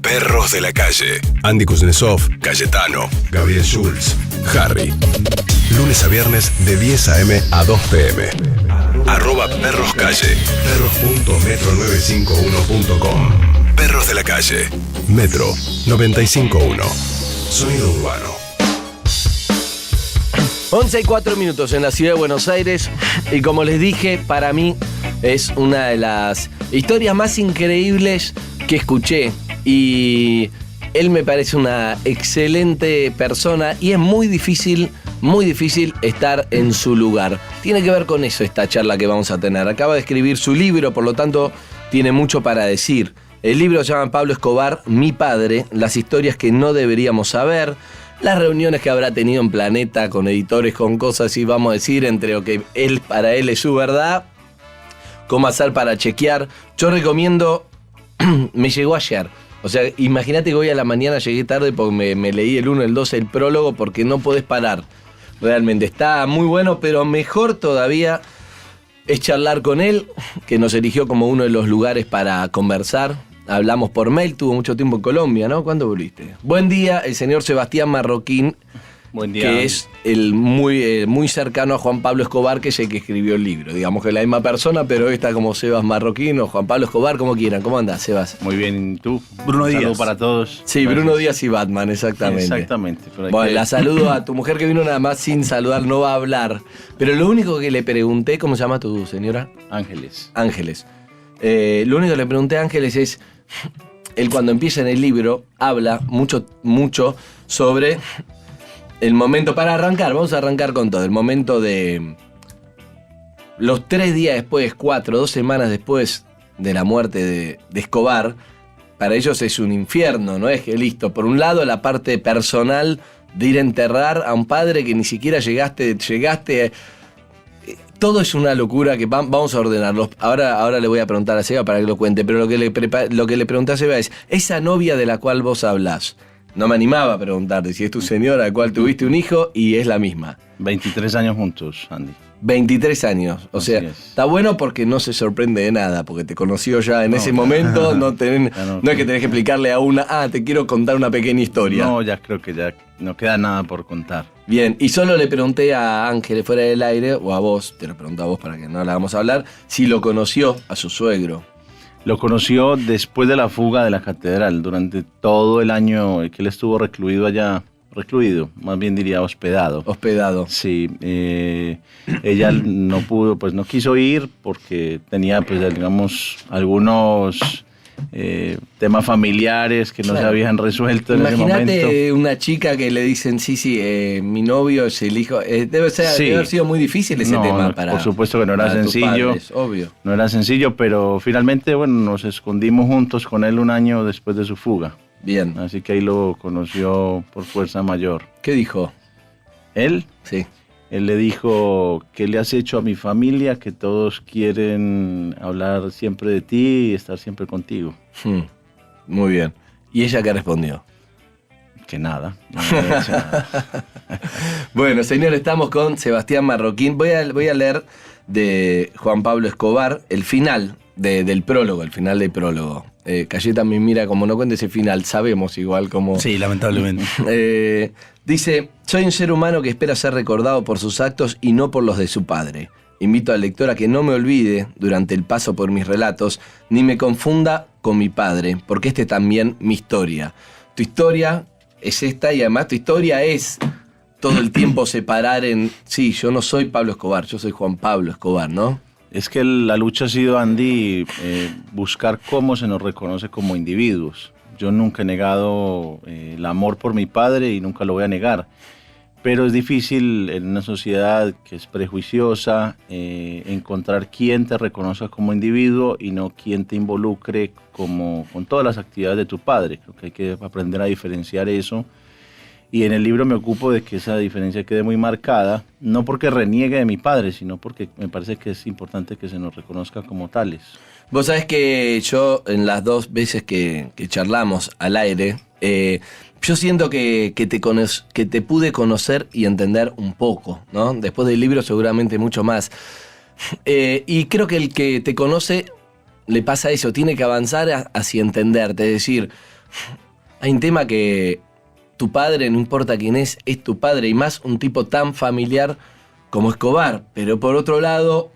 Perros de la Calle. Andy Kuznetsov, Cayetano, Gabriel Schulz, Harry. Lunes a viernes de 10 a.m. a 2 p.m. @perroscalle. perros.metro951.com. Perros de la Calle. Metro 951. Sonido urbano. 11:04 en la ciudad de Buenos Aires. Y como les dije, para mí es una de las historias más increíbles que escuché. Y él me parece una excelente persona y es muy difícil estar en su lugar. Tiene que ver con eso esta charla que vamos a tener. Acaba de escribir su libro, por lo tanto tiene mucho para decir. El libro se llama Pablo Escobar, Mi Padre, las historias que no deberíamos saber, las reuniones que habrá tenido en Planeta con editores, con cosas y vamos a decir entre lo que para él es su verdad, cómo hacer para chequear. Yo recomiendo, me llegó ayer. O sea, imagínate que hoy a la mañana llegué tarde porque me leí el 1, el 2, el prólogo, porque no podés parar. Realmente está muy bueno, pero mejor todavía es charlar con él, que nos eligió como uno de los lugares para conversar. Hablamos por mail, tuvo mucho tiempo en Colombia, ¿no? ¿Cuándo volviste? Buen día, el señor Sebastián Marroquín. Buen día. Que es el muy cercano a Juan Pablo Escobar, que es el que escribió el libro. Digamos que es la misma persona, pero hoy está como Sebas Marroquín o Juan Pablo Escobar, como quieran. ¿Cómo andás, Sebas? Muy bien, ¿y tú? Bruno Díaz. Saludo para todos. Sí, gracias. Bruno Díaz y Batman, exactamente. Exactamente. Bueno, la saludo a tu mujer que vino nada más sin saludar, no va a hablar. Pero lo único que le pregunté, ¿cómo se llama tu señora? Ángeles. Ángeles. Lo único que le pregunté a Ángeles es, él cuando empieza en el libro habla mucho sobre el momento, para arrancar, vamos a arrancar con todo, el momento de los 3 días después, 4, 2 semanas después de la muerte de Escobar. Para ellos es un infierno, ¿no? Es que listo, por un lado la parte personal de ir a enterrar a un padre que ni siquiera llegaste, todo es una locura que vamos a ordenarlo. Ahora le voy a preguntar a Seba para que lo cuente, pero lo que le pregunté a Seba es, esa novia de la cual vos hablás, no me animaba a preguntarte si es tu señora, a la cual tuviste un hijo y es la misma. 23 años juntos, Andy. 23 años, o sea, está bueno porque no se sorprende de nada, porque te conoció ya en ese momento, no es que tenés que explicarle a una, te quiero contar una pequeña historia. No, ya creo que ya no queda nada por contar. Bien, y solo le pregunté a Ángeles fuera del aire, o a vos, te lo pregunto a vos para que no la hagamos hablar, si lo conoció a su suegro. Lo conoció después de la fuga de la catedral, durante todo el año que él estuvo recluido, más bien diría hospedado. Hospedado. Sí, ella no pudo, pues no quiso ir porque tenía, pues digamos, algunos temas familiares que no se habían resuelto en ese momento. Imagínate una chica que le dicen, mi novio es el hijo, debe haber sido muy difícil ese tema para. Por supuesto que no era sencillo, padres, obvio. No era sencillo, pero finalmente, bueno, nos escondimos juntos con él un año después de su fuga. Bien. Así que ahí lo conoció por fuerza mayor. ¿Qué dijo? ¿Él? Sí. Él le dijo, ¿qué le has hecho a mi familia? Que todos quieren hablar siempre de ti y estar siempre contigo. Muy bien. ¿Y ella qué respondió? Que nada. No me había hecho nada. Bueno, señor, estamos con Sebastián Marroquín. Voy a leer de Juan Pablo Escobar el final del prólogo, el final del prólogo. Cayeta me mira como no cuente ese final, sabemos igual cómo. Sí, lamentablemente. Dice, soy un ser humano que espera ser recordado por sus actos y no por los de su padre. Invito al lector a que no me olvide durante el paso por mis relatos, ni me confunda con mi padre, porque este es también mi historia. Tu historia es esta y además tu historia es todo el tiempo separar en, sí, yo no soy Pablo Escobar, yo soy Juan Pablo Escobar, ¿no? Es que la lucha ha sido, Andy, buscar cómo se nos reconoce como individuos. Yo nunca he negado el amor por mi padre y nunca lo voy a negar. Pero es difícil en una sociedad que es prejuiciosa encontrar quién te reconozca como individuo y no quién te involucre con todas las actividades de tu padre. Creo que hay que aprender a diferenciar eso. Y en el libro me ocupo de que esa diferencia quede muy marcada, no porque reniegue de mi padre, sino porque me parece que es importante que se nos reconozca como tales. Vos sabés que yo en las 2 veces que charlamos al aire, yo siento que te pude conocer y entender un poco, ¿no? Después del libro seguramente mucho más. Y creo que el que te conoce le pasa eso, tiene que avanzar hacia entenderte, es decir, hay un tema que tu padre, no importa quién es tu padre, y más un tipo tan familiar como Escobar. Pero por otro lado,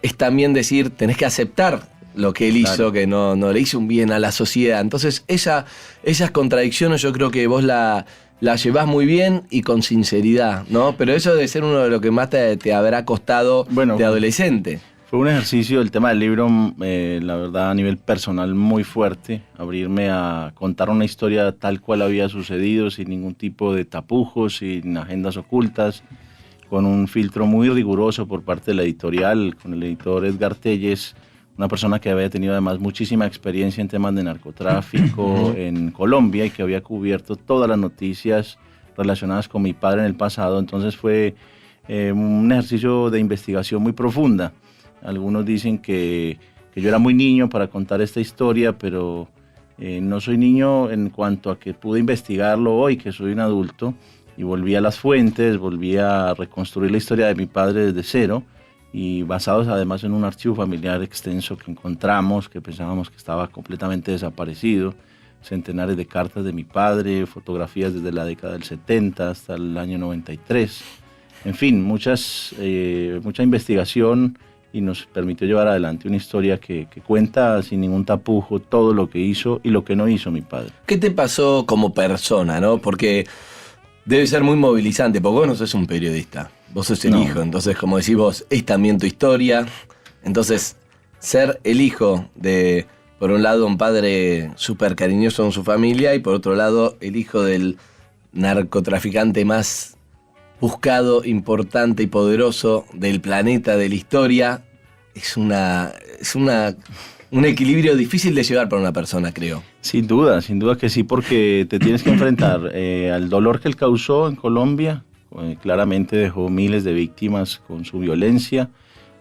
es también decir, tenés que aceptar lo que él hizo, que no le hizo un bien a la sociedad. Entonces, esas contradicciones yo creo que vos la llevás muy bien y con sinceridad, ¿no? Pero eso debe ser uno de lo que más te habrá costado de adolescente. Fue un ejercicio, el tema del libro, la verdad, a nivel personal muy fuerte, abrirme a contar una historia tal cual había sucedido, sin ningún tipo de tapujos, sin agendas ocultas, con un filtro muy riguroso por parte de la editorial, con el editor Edgar Telles, una persona que había tenido además muchísima experiencia en temas de narcotráfico en Colombia y que había cubierto todas las noticias relacionadas con mi padre en el pasado. Entonces fue un ejercicio de investigación muy profunda. Algunos dicen que yo era muy niño para contar esta historia, pero no soy niño en cuanto a que pude investigarlo hoy, que soy un adulto, y volví a las fuentes, volví a reconstruir la historia de mi padre desde cero, y basados además en un archivo familiar extenso que encontramos, que pensábamos que estaba completamente desaparecido, centenares de cartas de mi padre, fotografías desde la década del 70 hasta el año 93, en fin, mucha investigación, y nos permitió llevar adelante una historia que cuenta sin ningún tapujo todo lo que hizo y lo que no hizo mi padre. ¿Qué te pasó como persona, no? Porque debe ser muy movilizante, porque vos no sos un periodista, vos sos el hijo, entonces como decís vos, es también tu historia. Entonces, ser el hijo de, por un lado, un padre súper cariñoso en su familia, y por otro lado, el hijo del narcotraficante más buscado, importante y poderoso del planeta, de la historia, es un equilibrio difícil de llevar para una persona, creo. Sin duda que sí, porque te tienes que enfrentar al dolor que él causó en Colombia. Claramente dejó miles de víctimas con su violencia.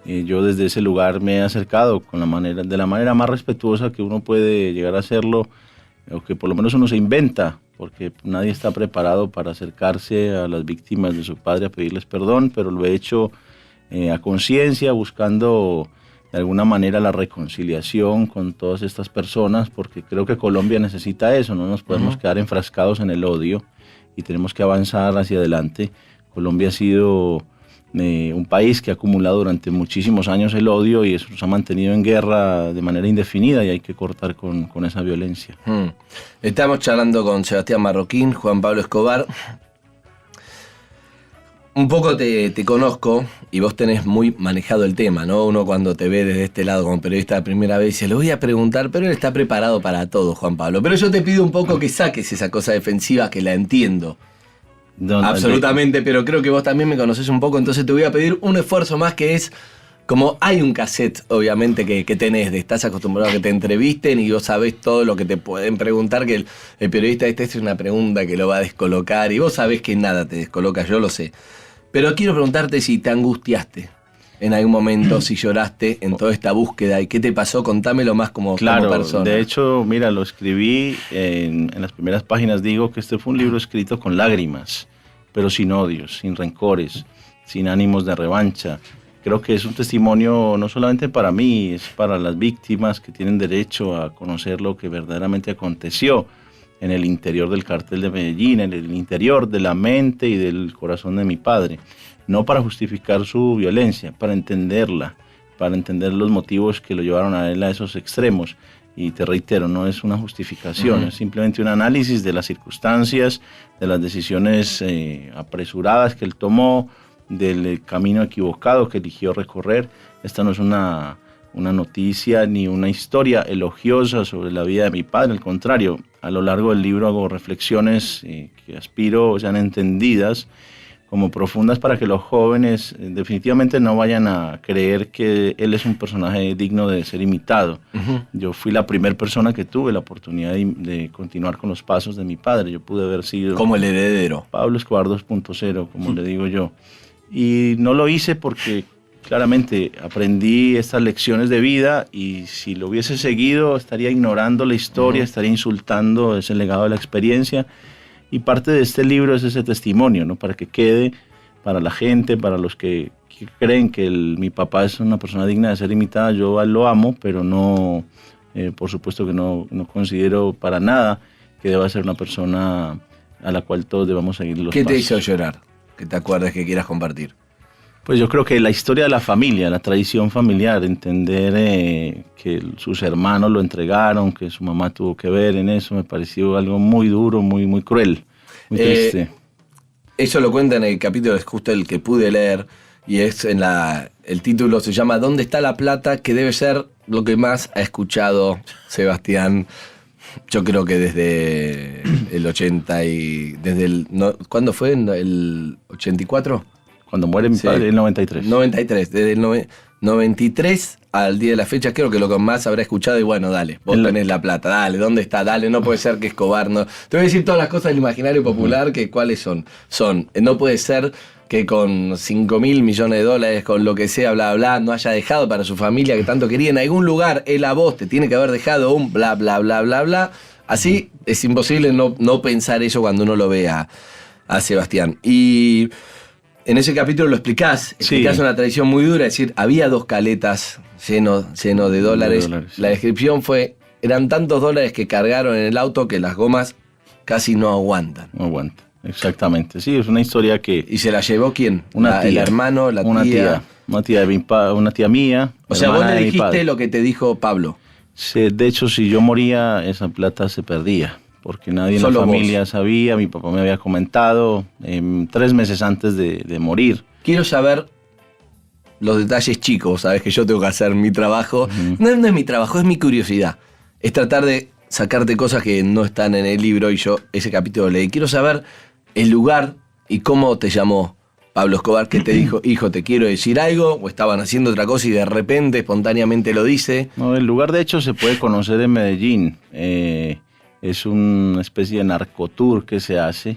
Yo desde ese lugar me he acercado de la manera más respetuosa que uno puede llegar a hacerlo, o que por lo menos uno se inventa, porque nadie está preparado para acercarse a las víctimas de su padre a pedirles perdón, pero lo he hecho a conciencia, buscando de alguna manera la reconciliación con todas estas personas, porque creo que Colombia necesita eso, no nos podemos quedar enfrascados en el odio y tenemos que avanzar hacia adelante. Colombia ha sido un país que ha acumulado durante muchísimos años el odio y eso nos ha mantenido en guerra de manera indefinida, y hay que cortar con esa violencia. Estamos charlando con Sebastián Marroquín, Juan Pablo Escobar. Un poco te conozco y vos tenés muy manejado el tema, ¿no? Uno cuando te ve desde este lado como periodista la primera vez dice, le voy a preguntar, pero él está preparado para todo, Juan Pablo. Pero yo te pido un poco que saques esa cosa defensiva, que la entiendo. Absolutamente, pero creo que vos también me conocés un poco, entonces te voy a pedir un esfuerzo más, que es, como hay un cassette, obviamente, que tenés, estás acostumbrado a que te entrevisten y vos sabés todo lo que te pueden preguntar, que el periodista es una pregunta que lo va a descolocar, y vos sabés que nada te descoloca, yo lo sé. Pero quiero preguntarte si te angustiaste en algún momento, si lloraste en toda esta búsqueda, y qué te pasó, contámelo más como persona. De hecho, mira, lo escribí en las primeras páginas, digo que este fue un libro escrito con lágrimas, pero sin odios, sin rencores, sin ánimos de revancha. Creo que es un testimonio no solamente para mí, es para las víctimas que tienen derecho a conocer lo que verdaderamente aconteció en el interior del cártel de Medellín, en el interior de la mente y del corazón de mi padre. No para justificar su violencia, para entenderla, para entender los motivos que lo llevaron a él a esos extremos. Y te reitero, no es una justificación, es simplemente un análisis de las circunstancias, de las decisiones apresuradas que él tomó, del camino equivocado que eligió recorrer. Esta no es una noticia ni una historia elogiosa sobre la vida de mi padre, al contrario, a lo largo del libro hago reflexiones que aspiro sean entendidas como profundas, para que los jóvenes definitivamente no vayan a creer que él es un personaje digno de ser imitado. Yo fui la primera persona que tuve la oportunidad de continuar con los pasos de mi padre. Yo pude haber sido como el heredero, Pablo Escobar 2.0, como le digo yo. Y no lo hice porque claramente aprendí estas lecciones de vida, y si lo hubiese seguido estaría ignorando la historia, estaría insultando ese legado de la experiencia. Y parte de este libro es ese testimonio, ¿no? Para que quede para la gente, para los que creen que mi papá es una persona digna de ser imitada. Yo a él lo amo, pero no, por supuesto que no considero para nada que deba ser una persona a la cual todos debamos seguir los ¿Qué te pasos. hizo llorar? Que te acuerdes, que quieras compartir. Pues yo creo que la historia de la familia, la tradición familiar, entender que sus hermanos lo entregaron, que su mamá tuvo que ver en eso, me pareció algo muy duro, muy, muy cruel, muy triste. Eso lo cuenta en el capítulo, es justo el que pude leer, y es el título se llama ¿Dónde está la plata? Que debe ser lo que más ha escuchado Sebastián, yo creo que desde el 80 y... ¿Cuándo fue? ¿El 84? Cuando muere mi padre, el 93. 93, desde el 93 al día de la fecha, creo que lo que más habrá escuchado, y bueno, dale, vos tenés la plata, dale, ¿dónde está? Dale, no puede ser que Escobar no... Te voy a decir todas las cosas del imaginario popular, que cuáles son. No puede ser que con $5.000 millones, con lo que sea, bla, bla, no haya dejado para su familia que tanto quería. En algún lugar, él a vos te tiene que haber dejado un bla, bla, bla, bla, bla. Así es imposible no pensar eso cuando uno lo ve a Sebastián. Y... en ese capítulo lo explicás una tradición muy dura, es decir, había 2 caletas lleno de dólares. La descripción fue, eran tantos dólares que cargaron en el auto que las gomas casi no aguantan. No aguanta, exactamente. Sí, es una historia que... ¿Y se la llevó quién? Una tía. ¿El hermano, la tía? Una tía mía. O sea, vos le dijiste lo que te dijo Pablo. Sí, de hecho, si yo moría, esa plata se perdía. Porque nadie en la familia sabía, mi papá me había comentado 3 meses antes de morir. Quiero saber los detalles chicos, sabes que yo tengo que hacer mi trabajo. No es mi trabajo, es mi curiosidad. Es tratar de sacarte cosas que no están en el libro y yo ese capítulo leí. Quiero saber el lugar y cómo te llamó Pablo Escobar, que te dijo, hijo, te quiero decir algo, o estaban haciendo otra cosa y de repente, espontáneamente lo dice. No, el lugar de hecho se puede conocer en Medellín. Es una especie de narcotour que se hace.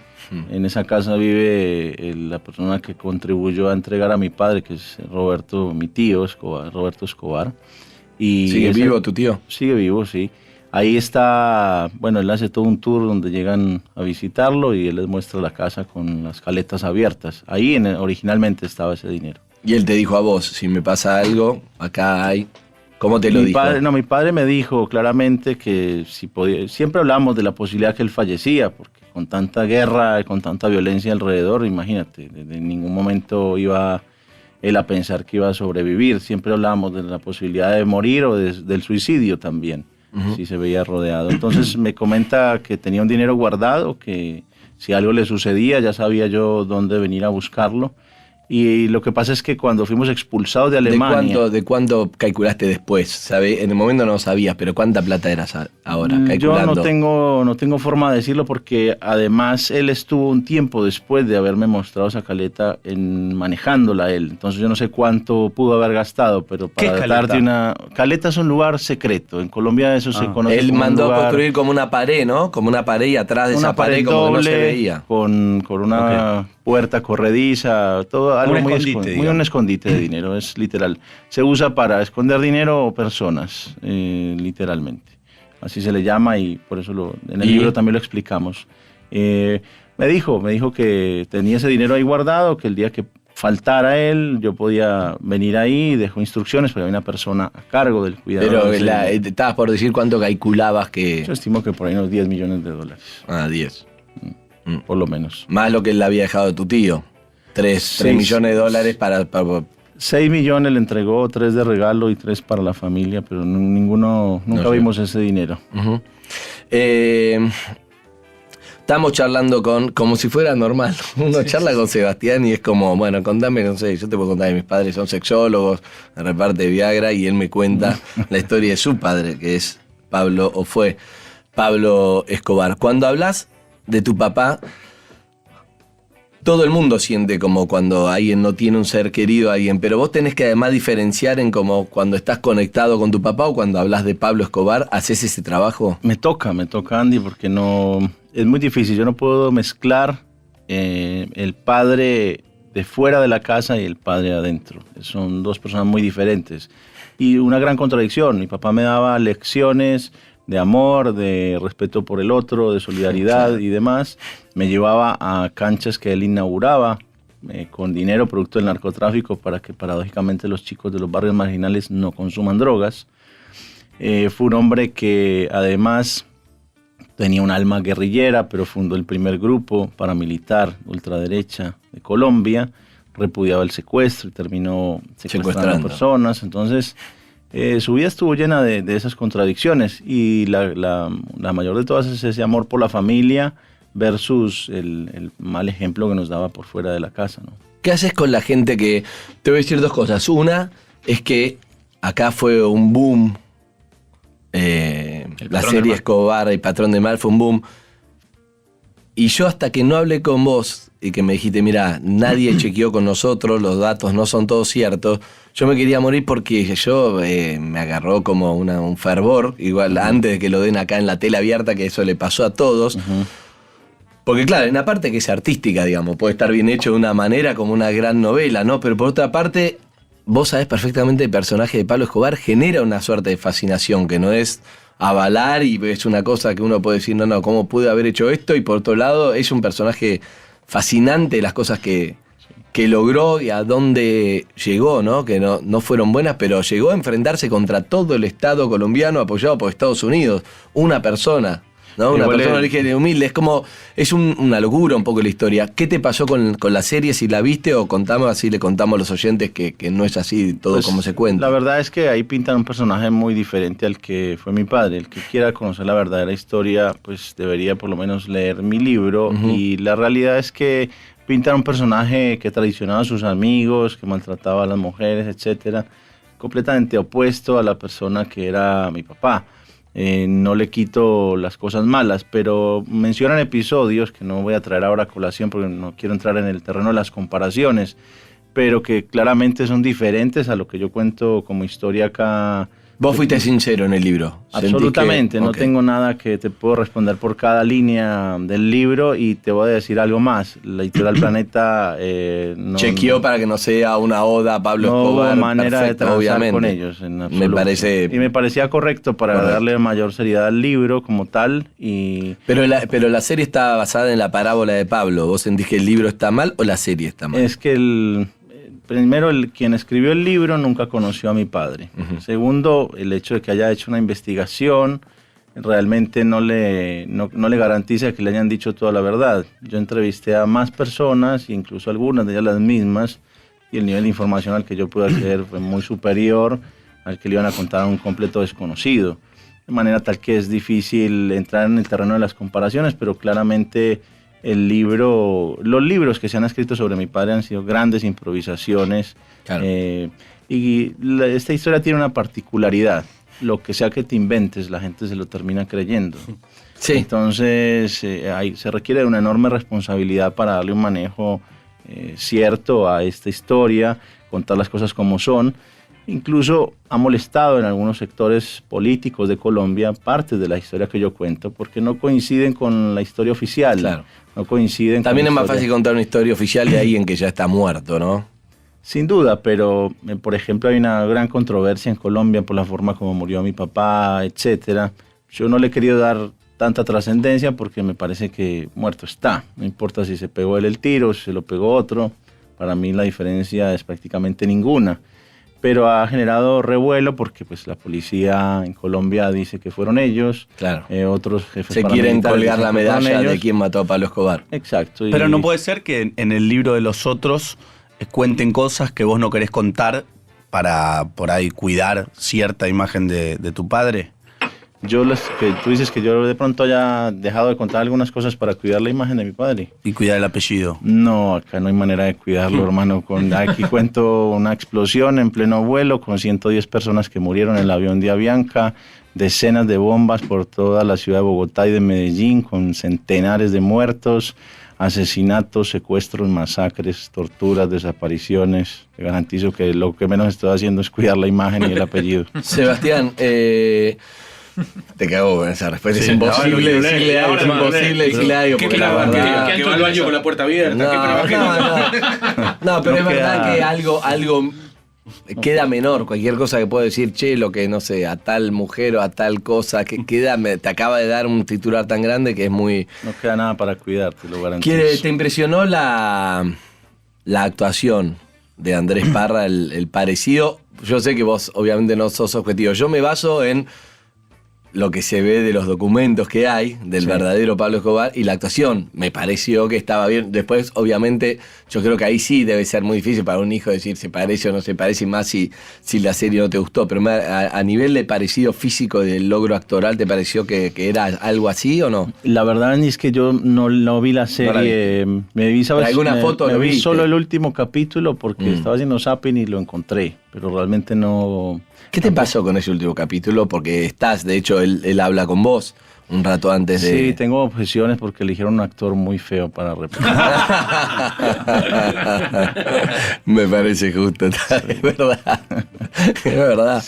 En esa casa vive la persona que contribuyó a entregar a mi padre, que es Roberto, mi tío Escobar, Roberto Escobar. Y ¿sigue vivo tu tío? Sigue vivo, sí. Ahí está, bueno, él hace todo un tour donde llegan a visitarlo y él les muestra la casa con las caletas abiertas. Ahí originalmente estaba ese dinero. Y él te dijo a vos, si me pasa algo, acá hay... ¿Cómo te lo dijo? Mi padre me dijo claramente que si podía, siempre hablamos de la posibilidad que él fallecía, porque con tanta guerra y con tanta violencia alrededor, imagínate, en ningún momento iba él a pensar que iba a sobrevivir. Siempre hablábamos de la posibilidad de morir o del suicidio también, si se veía rodeado. Entonces me comenta que tenía un dinero guardado, que si algo le sucedía ya sabía yo dónde venir a buscarlo. Y lo que pasa es que cuando fuimos expulsados de Alemania... ¿De cuánto calculaste después? ¿Sabe? En el momento no sabías, pero ¿cuánta plata eras ahora calculando? Yo no tengo forma de decirlo porque además él estuvo un tiempo después de haberme mostrado esa caleta manejándola él. Entonces yo no sé cuánto pudo haber gastado, pero para darte una... Caleta es un lugar secreto. En Colombia eso se conoce él como mandó un lugar... a construir como una pared, ¿no? Como una pared y atrás de esa pared como que no se veía. Con una puerta corrediza, todo algo un escondite de dinero, es literal. Se usa para esconder dinero o personas, literalmente. Así se le llama y por eso en el libro también lo explicamos. Me dijo que tenía ese dinero ahí guardado, que el día que faltara él, yo podía venir ahí, dejó instrucciones, pero había una persona a cargo del cuidado. Pero estabas por decir cuánto calculabas que... Yo estimo que por ahí unos $10 millones. 10. Por lo menos. Más lo que él le había dejado a tu tío. 3 millones de dólares para... 6 millones le entregó, 3 de regalo y 3 para la familia, pero nunca vimos ese dinero. Estamos charlando como si fuera normal. Uno charla con Sebastián y es como, bueno, contame, no sé, yo te puedo contar que mis padres son sexólogos, reparte Viagra, y él me cuenta la historia de su padre, que es fue Pablo Escobar. Cuando hablas de tu papá, todo el mundo siente como cuando alguien no tiene un ser querido a alguien, pero vos tenés que además diferenciar en como cuando estás conectado con tu papá o cuando hablas de Pablo Escobar, ¿haces ese trabajo? Me toca, Andy, porque es muy difícil. Yo no puedo mezclar el padre de fuera de la casa y el padre adentro. Son 2 personas muy diferentes. Y una gran contradicción. Mi papá me daba lecciones de amor, de respeto por el otro, de solidaridad y demás. Me llevaba a canchas que él inauguraba con dinero producto del narcotráfico para que paradójicamente los chicos de los barrios marginales no consuman drogas. Fue un hombre que además tenía un alma guerrillera, pero fundó el primer grupo paramilitar ultraderecha de Colombia, repudiaba el secuestro y terminó secuestrando personas. Entonces, su vida estuvo llena de esas contradicciones, y la mayor de todas es ese amor por la familia versus el mal ejemplo que nos daba por fuera de la casa, ¿no? ¿Qué haces con la gente que... Te voy a decir dos cosas. Una es que acá fue un boom. La serie Escobar, El Patrón de Mal, fue un boom. Y yo, hasta que no hablé con vos y que me dijiste, mira, nadie chequeó con nosotros, los datos no son todos ciertos, yo me quería morir porque yo me agarró como un fervor, igual antes de que lo den acá en la tele abierta, que eso le pasó a todos. Porque claro, en una parte que es artística, digamos, puede estar bien hecho de una manera como una gran novela, ¿no? Pero por otra parte, vos sabés perfectamente el personaje de Pablo Escobar genera una suerte de fascinación, que no es avalar y es una cosa que uno puede decir, no, ¿cómo pude haber hecho esto? Y por otro lado, es un personaje fascinante, las cosas que logró y a dónde llegó, ¿no? Que no fueron buenas, pero llegó a enfrentarse contra todo el Estado colombiano apoyado por Estados Unidos. Una persona, ¿no? Una persona de origen humilde. Es como, es una locura un poco la historia. ¿Qué te pasó con la serie, si la viste? O contamos, así le contamos a los oyentes que no es así todo pues, como se cuenta. La verdad es que ahí pintan un personaje muy diferente al que fue mi padre. El que quiera conocer la verdadera historia, pues debería por lo menos leer mi libro. Y la realidad es que pintan un personaje que traicionaba a sus amigos, que maltrataba a las mujeres, etcétera, completamente opuesto a la persona que era mi papá. No le quito las cosas malas, pero mencionan episodios que no voy a traer ahora a colación porque no quiero entrar en el terreno de las comparaciones, pero que claramente son diferentes a lo que yo cuento como historia acá. Vos fuiste sincero en el libro. Absolutamente, no tengo nada que te puedo responder por cada línea del libro, y te voy a decir algo más. La Editorial Planeta chequeó para que no sea una oda a Pablo Escobar. No hubo manera de transar obviamente con ellos en absoluto. Me parece... Y me parecía correcto para darle mayor seriedad al libro como tal. Pero la serie está basada en la parábola de Pablo. ¿Vos sentís que el libro está mal o la serie está mal? Es que primero, quien escribió el libro nunca conoció a mi padre. Segundo, el hecho de que haya hecho una investigación realmente no le garantiza que le hayan dicho toda la verdad. Yo entrevisté a más personas, incluso algunas de ellas las mismas, y el nivel de información al que yo pude acceder fue muy superior al que le iban a contar a un completo desconocido. De manera tal que es difícil entrar en el terreno de las comparaciones, pero claramente los libros que se han escrito sobre mi padre han sido grandes improvisaciones. Claro. Esta historia tiene una particularidad. Lo que sea que te inventes, la gente se lo termina creyendo. Sí. Entonces, se requiere de una enorme responsabilidad para darle un manejo cierto a esta historia, contar las cosas como son. Incluso ha molestado en algunos sectores políticos de Colombia partes de la historia que yo cuento, porque no coinciden con la historia oficial. Claro. No coinciden. También es más fácil contar una historia oficial de alguien que ya está muerto, ¿no? Sin duda, pero por ejemplo hay una gran controversia en Colombia por la forma como murió mi papá, etcétera. Yo no le he querido dar tanta trascendencia porque me parece que muerto está. No importa si se pegó él el tiro, si se lo pegó otro. Para mí la diferencia es prácticamente ninguna. Pero ha generado revuelo porque pues la policía en Colombia dice que fueron ellos. Claro. Otros jefes se quieren colgar la medalla de quién mató a Pablo Escobar. Exacto. Pero no puede ser que en el libro de los otros cuenten cosas que vos no querés contar para por ahí cuidar cierta imagen de tu padre. Tú dices que yo de pronto haya dejado de contar algunas cosas para cuidar la imagen de mi padre. Y cuidar el apellido. No, acá no hay manera de cuidarlo, hermano. Aquí cuento una explosión en pleno vuelo con 110 personas que murieron en el avión de Avianca, decenas de bombas por toda la ciudad de Bogotá y de Medellín, con centenares de muertos, asesinatos, secuestros, masacres, torturas, desapariciones. Te garantizo que lo que menos estoy haciendo es cuidar la imagen y el apellido. Sebastián, te cago con esa respuesta. Sí, es imposible decirle algo. Es imposible decirle algo. ¿Qué alto el baño con la puerta abierta? No, pero es verdad que algo queda menor. Cualquier cosa que puedo decir, lo que no sé, a tal mujer o a tal cosa, que te acaba de dar un titular tan grande que es muy. No queda nada para cuidar, te lo garantizo. ¿Te impresionó la actuación de Andrés Parra, el parecido? Yo sé que vos obviamente no sos objetivo. Yo me baso en lo que se ve de los documentos que hay del verdadero Pablo Escobar y la actuación. Me pareció que estaba bien. Después, obviamente, yo creo que ahí sí debe ser muy difícil para un hijo decir se parece o no se parece, y más si la serie no te gustó. Pero a nivel de parecido físico del logro actoral, ¿te pareció que era algo así o no? La verdad es que yo no vi la serie. Me vi, ¿sabes? ¿Alguna foto me lo vi viste? solo el último capítulo porque estaba haciendo zapping y lo encontré, pero realmente no... ¿Qué te pasó con ese último capítulo? Porque de hecho, él habla con vos un rato antes de... Sí, tengo objeciones porque eligieron un actor muy feo para representar. Me parece justo, es verdad. Es verdad.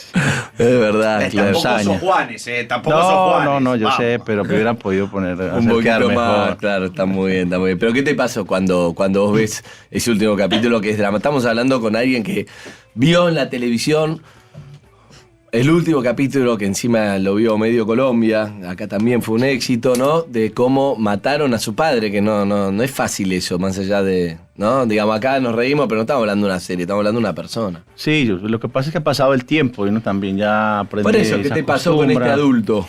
Es verdad, claro. Tampoco sos Juanes, tampoco sos Juanes. No, yo Vamos. sé, pero me hubieran podido poner Un poquito mejor. más, claro, está muy bien. Pero ¿qué te pasó cuando vos ves ese último capítulo que es drama? Estamos hablando con alguien que vio en la televisión el último capítulo, que encima lo vio medio Colombia, acá también fue un éxito, ¿no? De cómo mataron a su padre, que no es fácil eso, más allá de, ¿no? Digamos, acá nos reímos, pero no estamos hablando de una serie, estamos hablando de una persona. Sí, lo que pasa es que ha pasado el tiempo y uno también ya aprende. Por eso, ¿qué te pasó con este adulto?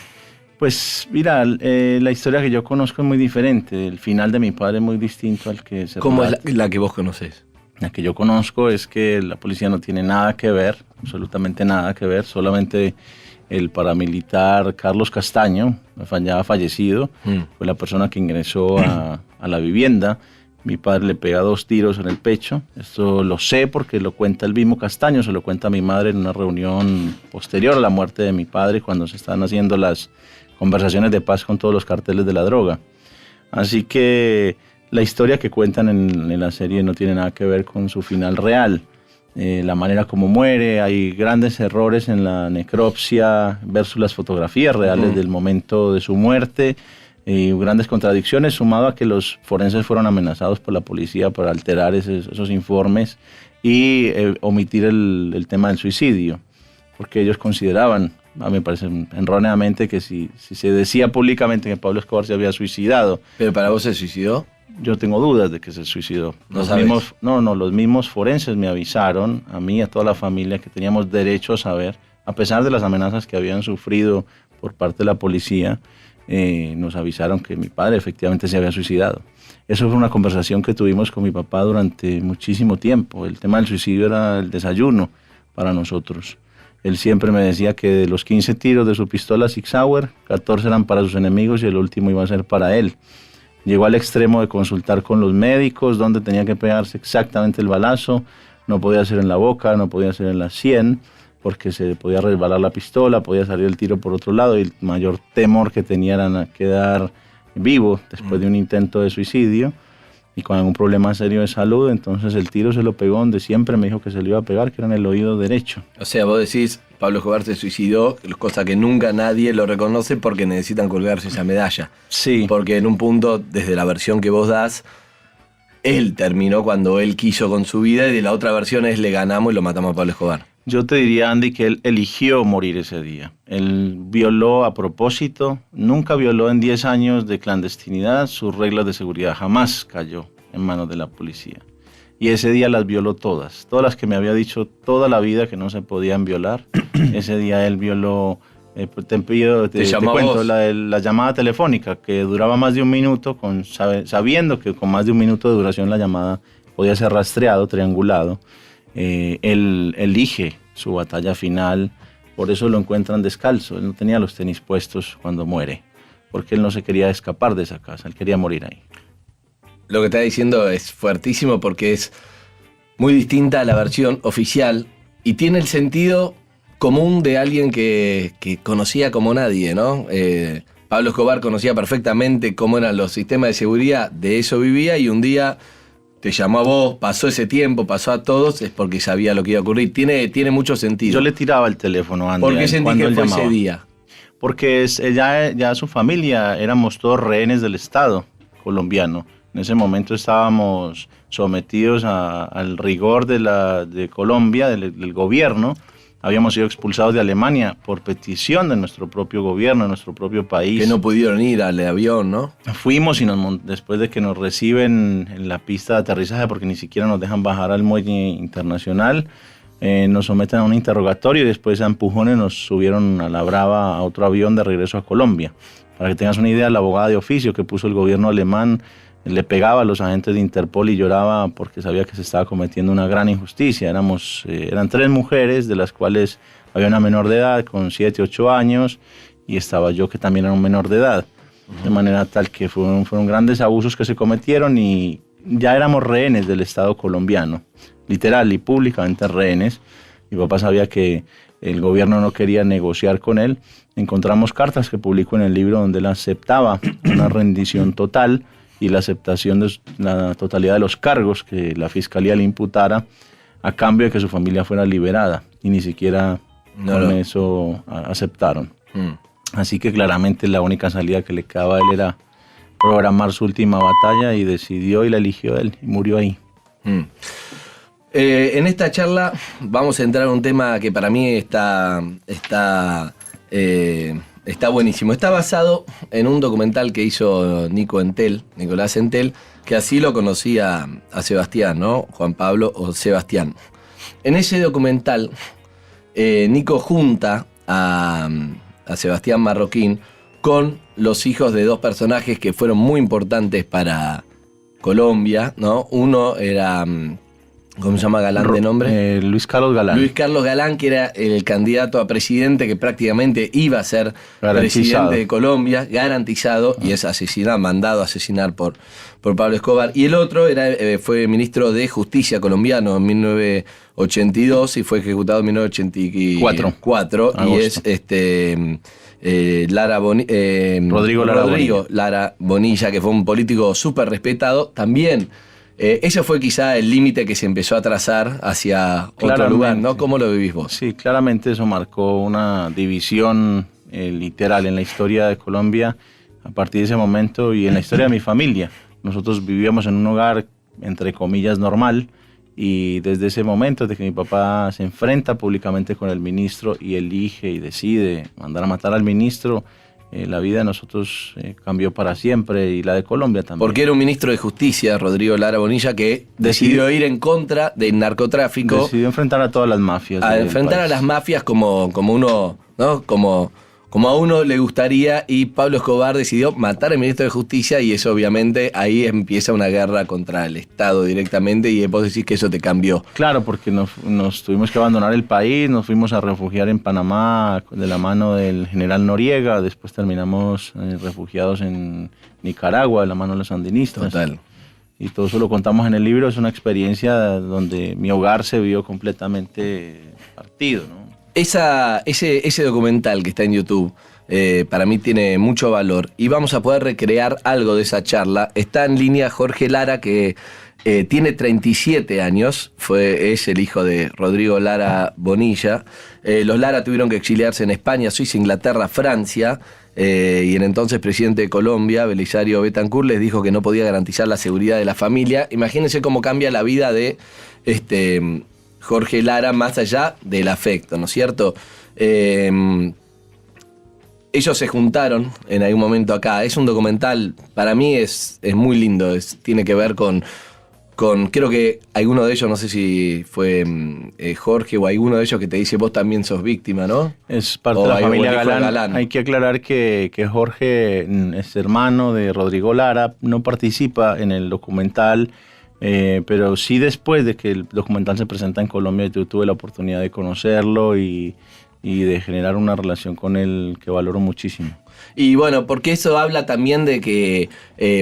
Pues mira, la historia que yo conozco es muy diferente. El final de mi padre es muy distinto al que se ¿Cómo es relata. la que vos conocés? La que yo conozco es que la policía no tiene nada que ver, absolutamente nada que ver, solamente el paramilitar Carlos Castaño, ya fallecido, fue la persona que ingresó a la vivienda. Mi padre le pega 2 tiros en el pecho. Esto lo sé porque lo cuenta el mismo Castaño, se lo cuenta a mi madre en una reunión posterior a la muerte de mi padre, cuando se están haciendo las conversaciones de paz con todos los carteles de la droga. Así que la historia que cuentan en la serie no tiene nada que ver con su final real. La manera como muere, hay grandes errores en la necropsia versus las fotografías reales del momento de su muerte, y grandes contradicciones, sumado a que los forenses fueron amenazados por la policía para alterar esos informes y omitir el tema del suicidio, porque ellos consideraban, a mí me parece erróneamente, que si se decía públicamente que Pablo Escobar se había suicidado. ¿Pero para vos se suicidó? Yo tengo dudas de que se suicidó. Los mismos forenses me avisaron, a mí y a toda la familia, que teníamos derecho a saber, a pesar de las amenazas que habían sufrido por parte de la policía, nos avisaron que mi padre efectivamente se había suicidado. Eso fue una conversación que tuvimos con mi papá durante muchísimo tiempo. El tema del suicidio era el desayuno para nosotros. Él siempre me decía que de los 15 tiros de su pistola Sig Sauer, 14 eran para sus enemigos y el último iba a ser para él. Llegó al extremo de consultar con los médicos dónde tenía que pegarse exactamente el balazo. No podía ser en la boca, no podía ser en la sien, porque se podía resbalar la pistola, podía salir el tiro por otro lado, y el mayor temor que tenía era quedar vivo después de un intento de suicidio y con algún problema serio de salud. Entonces el tiro se lo pegó donde siempre me dijo que se lo iba a pegar, que era en el oído derecho. O sea, vos decís, Pablo Escobar se suicidó, cosa que nunca nadie lo reconoce porque necesitan colgarse esa medalla. Sí. Porque en un punto, desde la versión que vos das, él terminó cuando él quiso con su vida, y de la otra versión es le ganamos y lo matamos a Pablo Escobar. Yo te diría, Andy, que él eligió morir ese día. Él violó a propósito, nunca violó en 10 años de clandestinidad sus reglas de seguridad, jamás cayó en manos de la policía. Y ese día las violó todas las que me había dicho toda la vida que no se podían violar. Ese día él violó, te cuento, la llamada telefónica, que duraba más de 1 minuto, sabiendo que con más de 1 minuto de duración la llamada podía ser rastreado, triangulado. Él elige su batalla final, por eso lo encuentran descalzo. Él no tenía los tenis puestos cuando muere, porque él no se quería escapar de esa casa, él quería morir ahí. Lo que está diciendo es fuertísimo porque es muy distinta a la versión oficial y tiene el sentido común de alguien que conocía como nadie, ¿no? Pablo Escobar conocía perfectamente cómo eran los sistemas de seguridad, de eso vivía, y un día te llamó a vos, pasó ese tiempo, pasó a todos, es porque sabía lo que iba a ocurrir. Tiene mucho sentido. Yo le tiraba el teléfono a Andy. ¿Por qué sentí que fue ese día? Porque ya su familia, éramos todos rehenes del Estado colombiano. En ese momento estábamos sometidos al rigor de Colombia, del gobierno. Habíamos sido expulsados de Alemania por petición de nuestro propio gobierno, de nuestro propio país. Que no pudieron ir al avión, ¿no? Fuimos y después de que nos reciben en la pista de aterrizaje, porque ni siquiera nos dejan bajar al muelle internacional, nos someten a un interrogatorio y después a empujones nos subieron a la brava a otro avión de regreso a Colombia. Para que tengas una idea, la abogada de oficio que puso el gobierno alemán le pegaba a los agentes de Interpol y lloraba porque sabía que se estaba cometiendo una gran injusticia. Eran 3 mujeres, de las cuales había una menor de edad con 7, 8 años y estaba yo que también era un menor de edad. De manera tal que fueron grandes abusos que se cometieron y ya éramos rehenes del Estado colombiano, literal y públicamente rehenes. Mi papá sabía que el gobierno no quería negociar con él. Encontramos cartas que publicó en el libro donde él aceptaba una rendición total y la aceptación de la totalidad de los cargos que la fiscalía le imputara a cambio de que su familia fuera liberada. Y ni siquiera eso aceptaron. Así que claramente la única salida que le quedaba a él era programar su última batalla y decidió y la eligió él y murió ahí. En esta charla vamos a entrar a un tema que para mí está buenísimo. Está basado en un documental que hizo Nicolás Entel, que así lo conocía a Sebastián, ¿no? Juan Pablo o Sebastián. En ese documental, Nico junta a Sebastián Marroquín con los hijos de 2 personajes que fueron muy importantes para Colombia, ¿no? Uno era... ¿Cómo se llama Galán de nombre? Luis Carlos Galán. Luis Carlos Galán, que era el candidato a presidente que prácticamente iba a ser presidente de Colombia, garantizado, y es mandado a asesinar por Pablo Escobar. Y el otro fue ministro de Justicia colombiano en 1982 y fue ejecutado en 1984. Y es Rodrigo Lara Bonilla, que fue un político súper respetado. También ese fue quizá el límite que se empezó a trazar hacia otro lugar, ¿no? ¿Cómo lo vivís vos? Sí, claramente eso marcó una división literal en la historia de Colombia a partir de ese momento y en la historia de mi familia. Nosotros vivíamos en un hogar, entre comillas, normal, y desde ese momento, desde que mi papá se enfrenta públicamente con el ministro y elige y decide mandar a matar al ministro, la vida de nosotros cambió para siempre y la de Colombia también. Porque era un ministro de Justicia, Rodrigo Lara Bonilla, que decidió ir en contra del narcotráfico. Decidió enfrentar a todas las mafias. A enfrentar a las mafias como uno, ¿no? Como a uno le gustaría, y Pablo Escobar decidió matar al ministro de Justicia, y eso obviamente ahí empieza una guerra contra el Estado directamente, y vos decís que eso te cambió. Claro, porque nos tuvimos que abandonar el país, nos fuimos a refugiar en Panamá de la mano del general Noriega, después terminamos refugiados en Nicaragua de la mano de los sandinistas. Total. Y todo eso lo contamos en el libro, es una experiencia donde mi hogar se vio completamente partido, ¿no? Ese documental que está en YouTube para mí tiene mucho valor y vamos a poder recrear algo de esa charla. Está en línea Jorge Lara, que tiene 37 años, es el hijo de Rodrigo Lara Bonilla. Los Lara tuvieron que exiliarse en España, Suiza, Inglaterra, Francia, y el entonces presidente de Colombia, Belisario Betancur, les dijo que no podía garantizar la seguridad de la familia. Imagínense cómo cambia la vida de Jorge Lara más allá del afecto, ¿no es cierto? Ellos se juntaron en algún momento acá. Es un documental, para mí es muy lindo, tiene que ver con creo que alguno de ellos, no sé si fue Jorge o alguno de ellos que te dice vos también sos víctima, ¿no? Es parte de la familia Galán. Hay que aclarar que Jorge es hermano de Rodrigo Lara, no participa en el documental. Pero sí, después de que el documental se presenta en Colombia, yo tuve la oportunidad de conocerlo y de generar una relación con él que valoro muchísimo. Y bueno, porque eso habla también de que,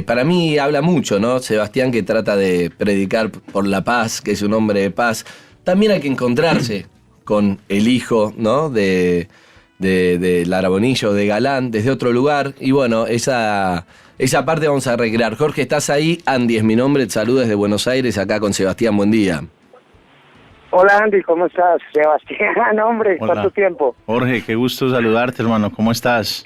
para mí habla mucho, ¿no? Sebastián, que trata de predicar por la paz, que es un hombre de paz. También hay que encontrarse con el hijo, ¿no? de Lara Bonilla o de Galán, desde otro lugar. Y bueno, esa parte vamos a recrear. Jorge, ¿estás ahí? Andy es mi nombre, te saludo desde Buenos Aires, acá con Sebastián, buen día. Hola Andy, ¿cómo estás? Sebastián, hombre, Hola. ¿Cuánto tiempo? Jorge, qué gusto saludarte, hermano, ¿cómo estás?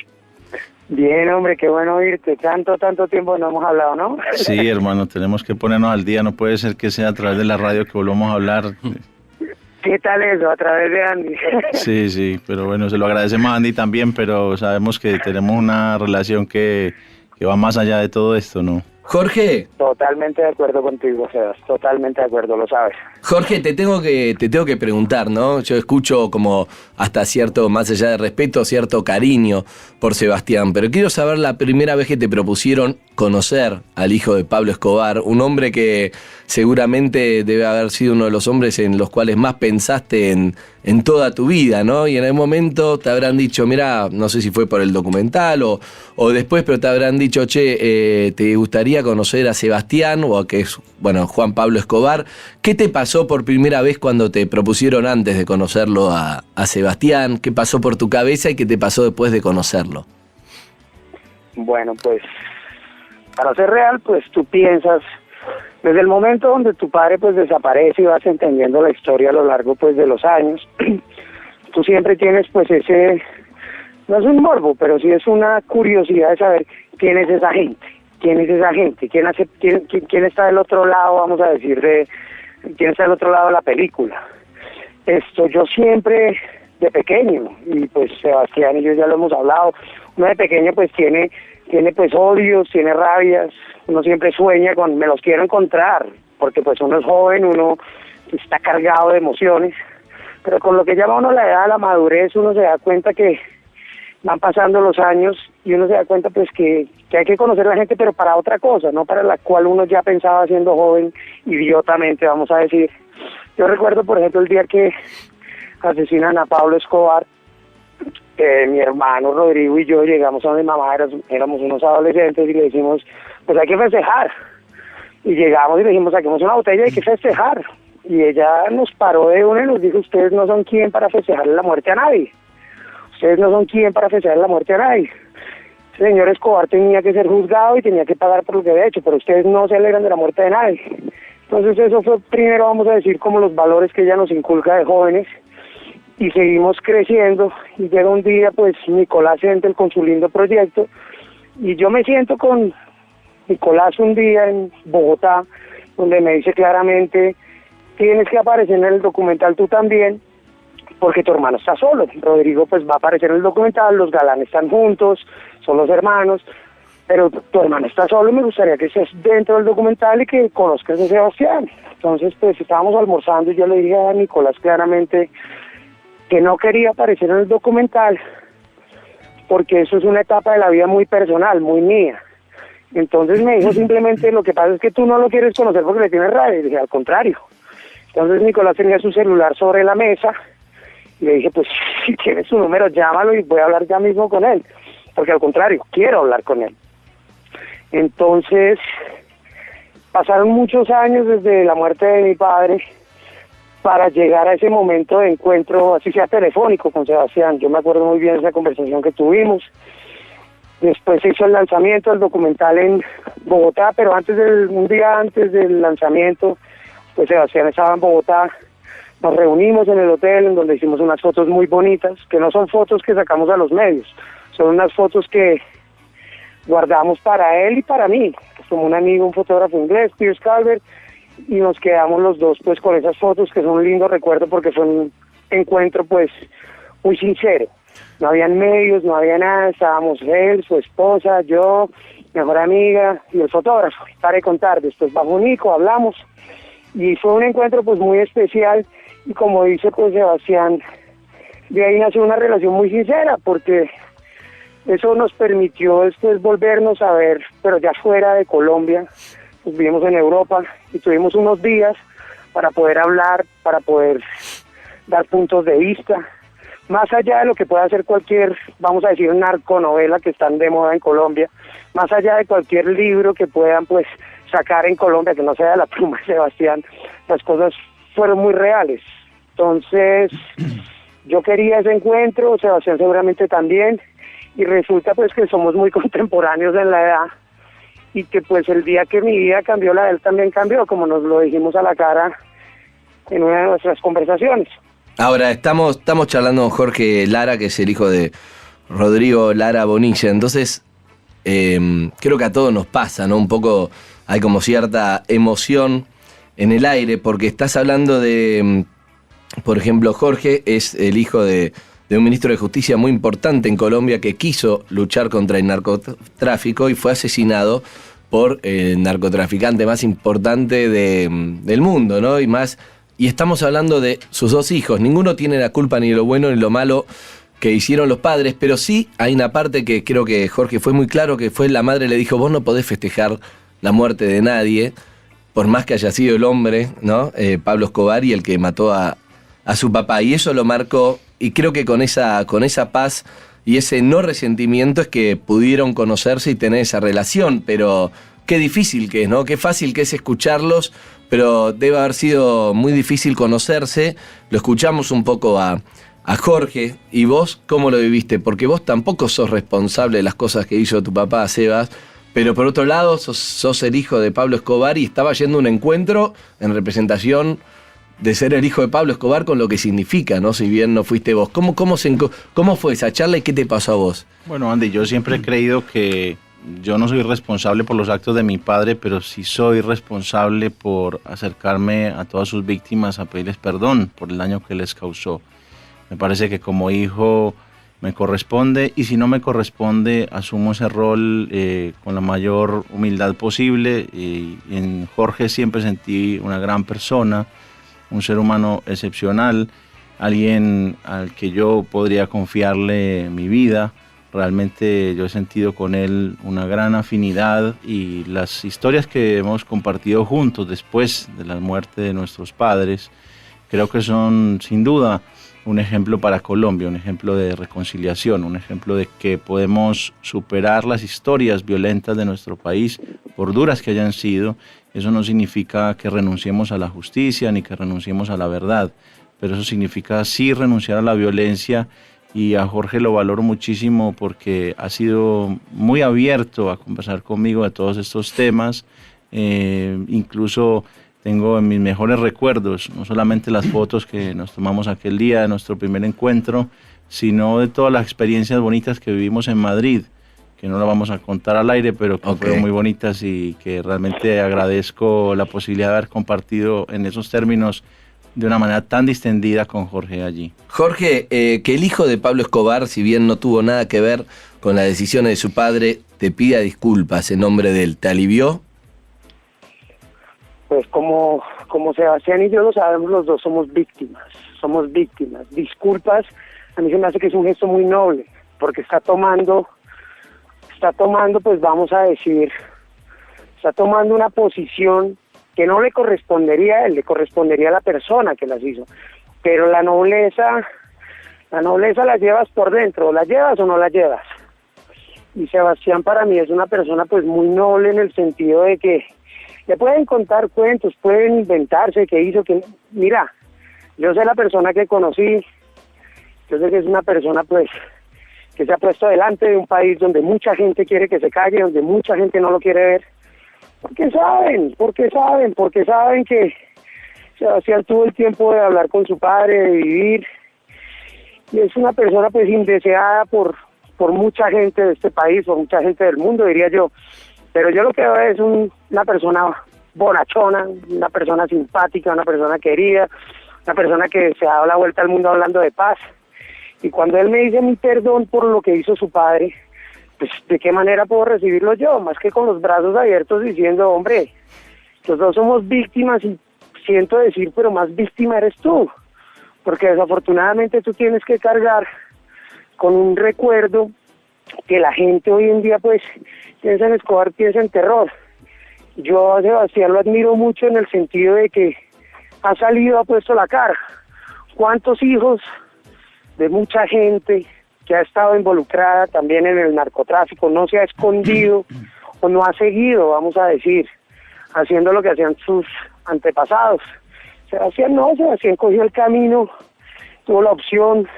Bien, hombre, qué bueno oírte. Tanto tiempo no hemos hablado, ¿no? Sí, hermano, tenemos que ponernos al día, no puede ser que sea a través de la radio que volvamos a hablar. ¿Qué tal eso? A través de Andy. Sí, pero bueno, se lo agradecemos a Andy también, pero sabemos que tenemos una relación que va más allá de todo esto, ¿no? Jorge, Totalmente de acuerdo contigo, Sebas, totalmente de acuerdo, lo sabes. Jorge, te tengo que preguntar, ¿no? Yo escucho como hasta cierto, más allá de respeto, cierto cariño por Sebastián, pero quiero saber la primera vez que te propusieron conocer al hijo de Pablo Escobar, un hombre que seguramente debe haber sido uno de los hombres en los cuales más pensaste en toda tu vida, ¿no? Y en el momento te habrán dicho, mirá, no sé si fue por el documental o después, pero te habrán dicho, che, ¿te gustaría conocer a Sebastián o a que es, bueno, Juan Pablo Escobar? ¿Qué te pasó por primera vez cuando te propusieron antes de conocerlo a Sebastián? ¿Qué pasó por tu cabeza y qué te pasó después de conocerlo? Bueno, pues, para ser real, pues tú piensas, desde el momento donde tu padre pues desaparece y vas entendiendo la historia a lo largo pues de los años, tú siempre tienes pues ese, no es un morbo, pero sí es una curiosidad de saber quién es esa gente, quién está del otro lado, vamos a decir, quién está del otro lado de la película. Yo siempre, de pequeño, y pues Sebastián y yo ya lo hemos hablado, uno de pequeño pues tiene pues odios, tiene rabias, uno siempre sueña con, me los quiero encontrar, porque pues uno es joven, uno está cargado de emociones, pero con lo que llama uno la edad, la madurez, uno se da cuenta que van pasando los años y uno se da cuenta pues que hay que conocer a la gente, pero para otra cosa, no para la cual uno ya pensaba siendo joven, idiotamente, vamos a decir. Yo recuerdo, por ejemplo, el día que asesinan a Pablo Escobar, mi hermano Rodrigo y yo llegamos a donde mamá, éramos unos adolescentes y le decimos, pues hay que festejar. Y llegamos y le dijimos, saquemos una botella y hay que festejar. Y ella nos paró de una y nos dijo, ustedes no son quien para festejarle la muerte a nadie. Ustedes no son quien para festejar la muerte a nadie. El señor Escobar tenía que ser juzgado y tenía que pagar por lo que había hecho, pero ustedes no se alegran de la muerte de nadie. Entonces eso fue primero, vamos a decir, como los valores que ella nos inculca de jóvenes, y seguimos creciendo, y llega un día, pues, Nicolás Entel con su lindo proyecto, y yo me siento con Nicolás un día en Bogotá, donde me dice claramente, tienes que aparecer en el documental tú también, porque tu hermano está solo. Rodrigo pues va a aparecer en el documental, los galanes están juntos, son los hermanos, pero tu hermano está solo y me gustaría que estés dentro del documental y que conozcas a Sebastián. Entonces pues estábamos almorzando y yo le dije a Nicolás claramente que no quería aparecer en el documental porque eso es una etapa de la vida muy personal, muy mía. Entonces me dijo simplemente, lo que pasa es que tú no lo quieres conocer porque le tienes rabia. Y dije, al contrario. Entonces Nicolás tenía su celular sobre la mesa y le dije, pues si tienes su número, llámalo y voy a hablar ya mismo con él, porque al contrario, quiero hablar con él. Entonces, pasaron muchos años desde la muerte de mi padre para llegar a ese momento de encuentro, así sea telefónico, con Sebastián. Yo me acuerdo muy bien de esa conversación que tuvimos. Después se hizo el lanzamiento del documental en Bogotá, pero un día antes del lanzamiento, pues Sebastián estaba en Bogotá. Nos reunimos en el hotel en donde hicimos unas fotos muy bonitas, que no son fotos que sacamos a los medios, son unas fotos que guardamos para él y para mí, como un amigo, un fotógrafo inglés, Pierce Calvert, y nos quedamos los dos pues con esas fotos que son un lindo recuerdo porque fue un encuentro pues muy sincero. No habían medios, no había nada, estábamos él, su esposa, yo, mi mejor amiga y el fotógrafo. Para de contar, después bajó Nico, hablamos y fue un encuentro pues muy especial. Y como dice pues Sebastián, de ahí nació una relación muy sincera, porque eso nos permitió después volvernos a ver, pero ya fuera de Colombia. Pues vivimos en Europa y tuvimos unos días para poder hablar, para poder dar puntos de vista, más allá de lo que pueda hacer cualquier, vamos a decir, narconovela que están de moda en Colombia, más allá de cualquier libro que puedan pues sacar en Colombia, que no sea de la pluma de Sebastián, las cosas fueron muy reales. Entonces yo quería ese encuentro, Sebastián seguramente también, y resulta pues que somos muy contemporáneos en la edad y que pues el día que mi vida cambió, la de él también cambió, como nos lo dijimos a la cara en una de nuestras conversaciones. Ahora estamos charlando con Jorge Lara, que es el hijo de Rodrigo Lara Bonilla. Entonces creo que a todos nos pasa, ¿no? Un poco hay como cierta emoción en el aire, porque estás hablando de, por ejemplo, Jorge es el hijo de un ministro de Justicia muy importante en Colombia que quiso luchar contra el narcotráfico y fue asesinado por el narcotraficante más importante del mundo, ¿no? Y estamos hablando de sus 2 hijos. Ninguno tiene la culpa ni de lo bueno ni lo malo que hicieron los padres, pero sí hay una parte que creo que Jorge fue muy claro, que fue la madre le dijo, vos no podés festejar la muerte de nadie, por más que haya sido el hombre, ¿no? Pablo Escobar, y el que mató a su papá. Y eso lo marcó, y creo que con esa paz y ese no resentimiento es que pudieron conocerse y tener esa relación. Pero qué difícil que es, ¿no? Qué fácil que es escucharlos, pero debe haber sido muy difícil conocerse. Lo escuchamos un poco a Jorge. ¿Y vos cómo lo viviste? Porque vos tampoco sos responsable de las cosas que hizo tu papá, Sebas, pero por otro lado sos el hijo de Pablo Escobar y estaba yendo a un encuentro en representación de ser el hijo de Pablo Escobar, con lo que significa, ¿no? Si bien no fuiste vos. ¿Cómo fue esa charla y qué te pasó a vos? Bueno, Andy, yo siempre he creído que yo no soy responsable por los actos de mi padre, pero sí soy responsable por acercarme a todas sus víctimas a pedirles perdón por el daño que les causó. Me parece que como hijo me corresponde, y si no me corresponde, asumo ese rol con la mayor humildad posible. Y en Jorge siempre sentí una gran persona, un ser humano excepcional, alguien al que yo podría confiarle mi vida. Realmente yo he sentido con él una gran afinidad, y las historias que hemos compartido juntos después de la muerte de nuestros padres, creo que son sin duda un ejemplo para Colombia, un ejemplo de reconciliación, un ejemplo de que podemos superar las historias violentas de nuestro país, por duras que hayan sido. Eso no significa que renunciemos a la justicia ni que renunciemos a la verdad, pero eso significa sí renunciar a la violencia. Y a Jorge lo valoro muchísimo porque ha sido muy abierto a conversar conmigo de todos estos temas. Incluso tengo en mis mejores recuerdos no solamente las fotos que nos tomamos aquel día de nuestro primer encuentro, sino de todas las experiencias bonitas que vivimos en Madrid, que no las vamos a contar al aire, pero que fueron muy bonitas, y que realmente agradezco la posibilidad de haber compartido en esos términos de una manera tan distendida con Jorge allí. Jorge, que el hijo de Pablo Escobar, si bien no tuvo nada que ver con las decisiones de su padre, te pida disculpas en nombre de él, ¿te alivió? Pues como Sebastián y yo lo sabemos, los dos somos víctimas. Disculpas, a mí se me hace que es un gesto muy noble, porque está tomando, pues vamos a decir, está tomando una posición que no le correspondería a él, le correspondería a la persona que las hizo. Pero la nobleza la llevas por dentro, ¿la llevas o no la llevas? Y Sebastián para mí es una persona pues muy noble, en el sentido de que le pueden contar cuentos, pueden inventarse qué hizo, que mira, yo sé la persona que conocí, yo sé que es una persona pues que se ha puesto delante de un país donde mucha gente quiere que se calle, donde mucha gente no lo quiere ver, porque saben que Sebastián tuvo el tiempo de hablar con su padre, de vivir, y es una persona pues indeseada por mucha gente de este país, por mucha gente del mundo, diría yo. Pero yo lo que veo es una persona bonachona, una persona simpática, una persona querida, una persona que se ha dado la vuelta al mundo hablando de paz. Y cuando él me dice mi perdón por lo que hizo su padre, pues ¿de qué manera puedo recibirlo yo? Más que con los brazos abiertos diciendo, hombre, los dos somos víctimas, y siento decir, pero más víctima eres tú, porque desafortunadamente tú tienes que cargar con un recuerdo que la gente hoy en día pues piensa en Escobar, piensa en terror. Yo a Sebastián lo admiro mucho en el sentido de que ha salido, ha puesto la cara. ¿Cuántos hijos de mucha gente que ha estado involucrada también en el narcotráfico no se ha escondido o no ha seguido, vamos a decir, haciendo lo que hacían sus antepasados? Sebastián no, Sebastián cogió el camino, tuvo la opción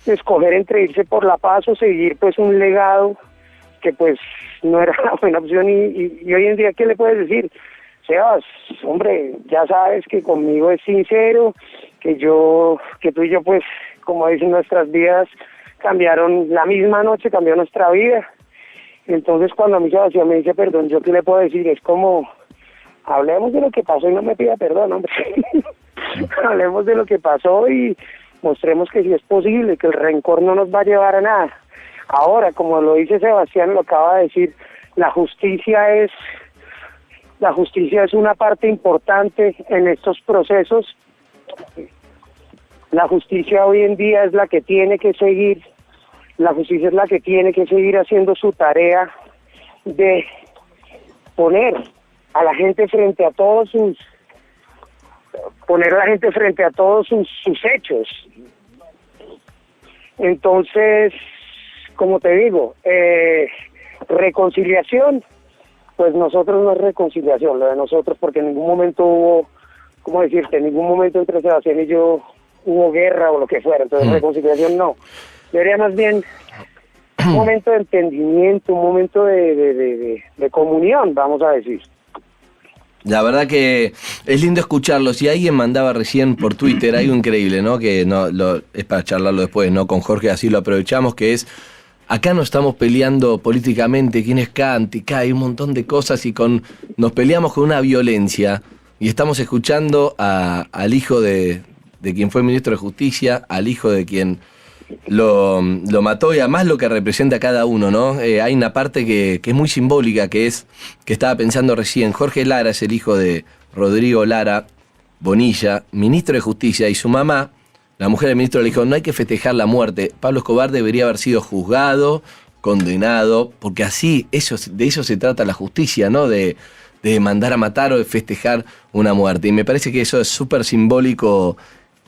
de escoger entre irse por la paz o seguir pues un legado que pues no era una buena opción. Y hoy en día, ¿qué le puedes decir? Sebas, hombre, ya sabes que conmigo es sincero, que tú y yo pues, como dicen, nuestras vidas cambiaron, la misma noche cambió nuestra vida. Entonces cuando a mí Sebastián me dice perdón, ¿yo qué le puedo decir? Es como, hablemos de lo que pasó y no me pida perdón, hombre. Hablemos de lo que pasó y mostremos que sí es posible, que el rencor no nos va a llevar a nada. Ahora, como lo dice Sebastián, lo acaba de decir, La justicia es una parte importante en estos procesos. La justicia hoy en día es la que tiene que seguir, haciendo su tarea de poner a la gente frente a todos sus hechos. Entonces, como te digo, reconciliación, pues nosotros no es reconciliación, lo de nosotros, porque en ningún momento hubo, en ningún momento entre Sebastián y yo hubo guerra o lo que fuera, entonces reconciliación no. Debería más bien un momento de entendimiento, un momento de comunión, vamos a decir. La verdad que es lindo escucharlos. Y alguien mandaba recién por Twitter algo increíble, ¿no? Que es para charlarlo después, ¿no? Con Jorge, así lo aprovechamos, que es: acá no estamos peleando políticamente quién es K, hay un montón de cosas, y nos peleamos con una violencia, y estamos escuchando al hijo de quien fue ministro de Justicia, al hijo de quien lo mató, y además lo que representa a cada uno, ¿no? Hay una parte que es muy simbólica, que estaba pensando recién. Jorge Lara es el hijo de Rodrigo Lara Bonilla, ministro de Justicia, y su mamá, la mujer del ministro, le dijo: no hay que festejar la muerte, Pablo Escobar debería haber sido juzgado, condenado, porque así, de eso se trata la justicia, ¿no? De mandar a matar o de festejar una muerte. Y me parece que eso es súper simbólico,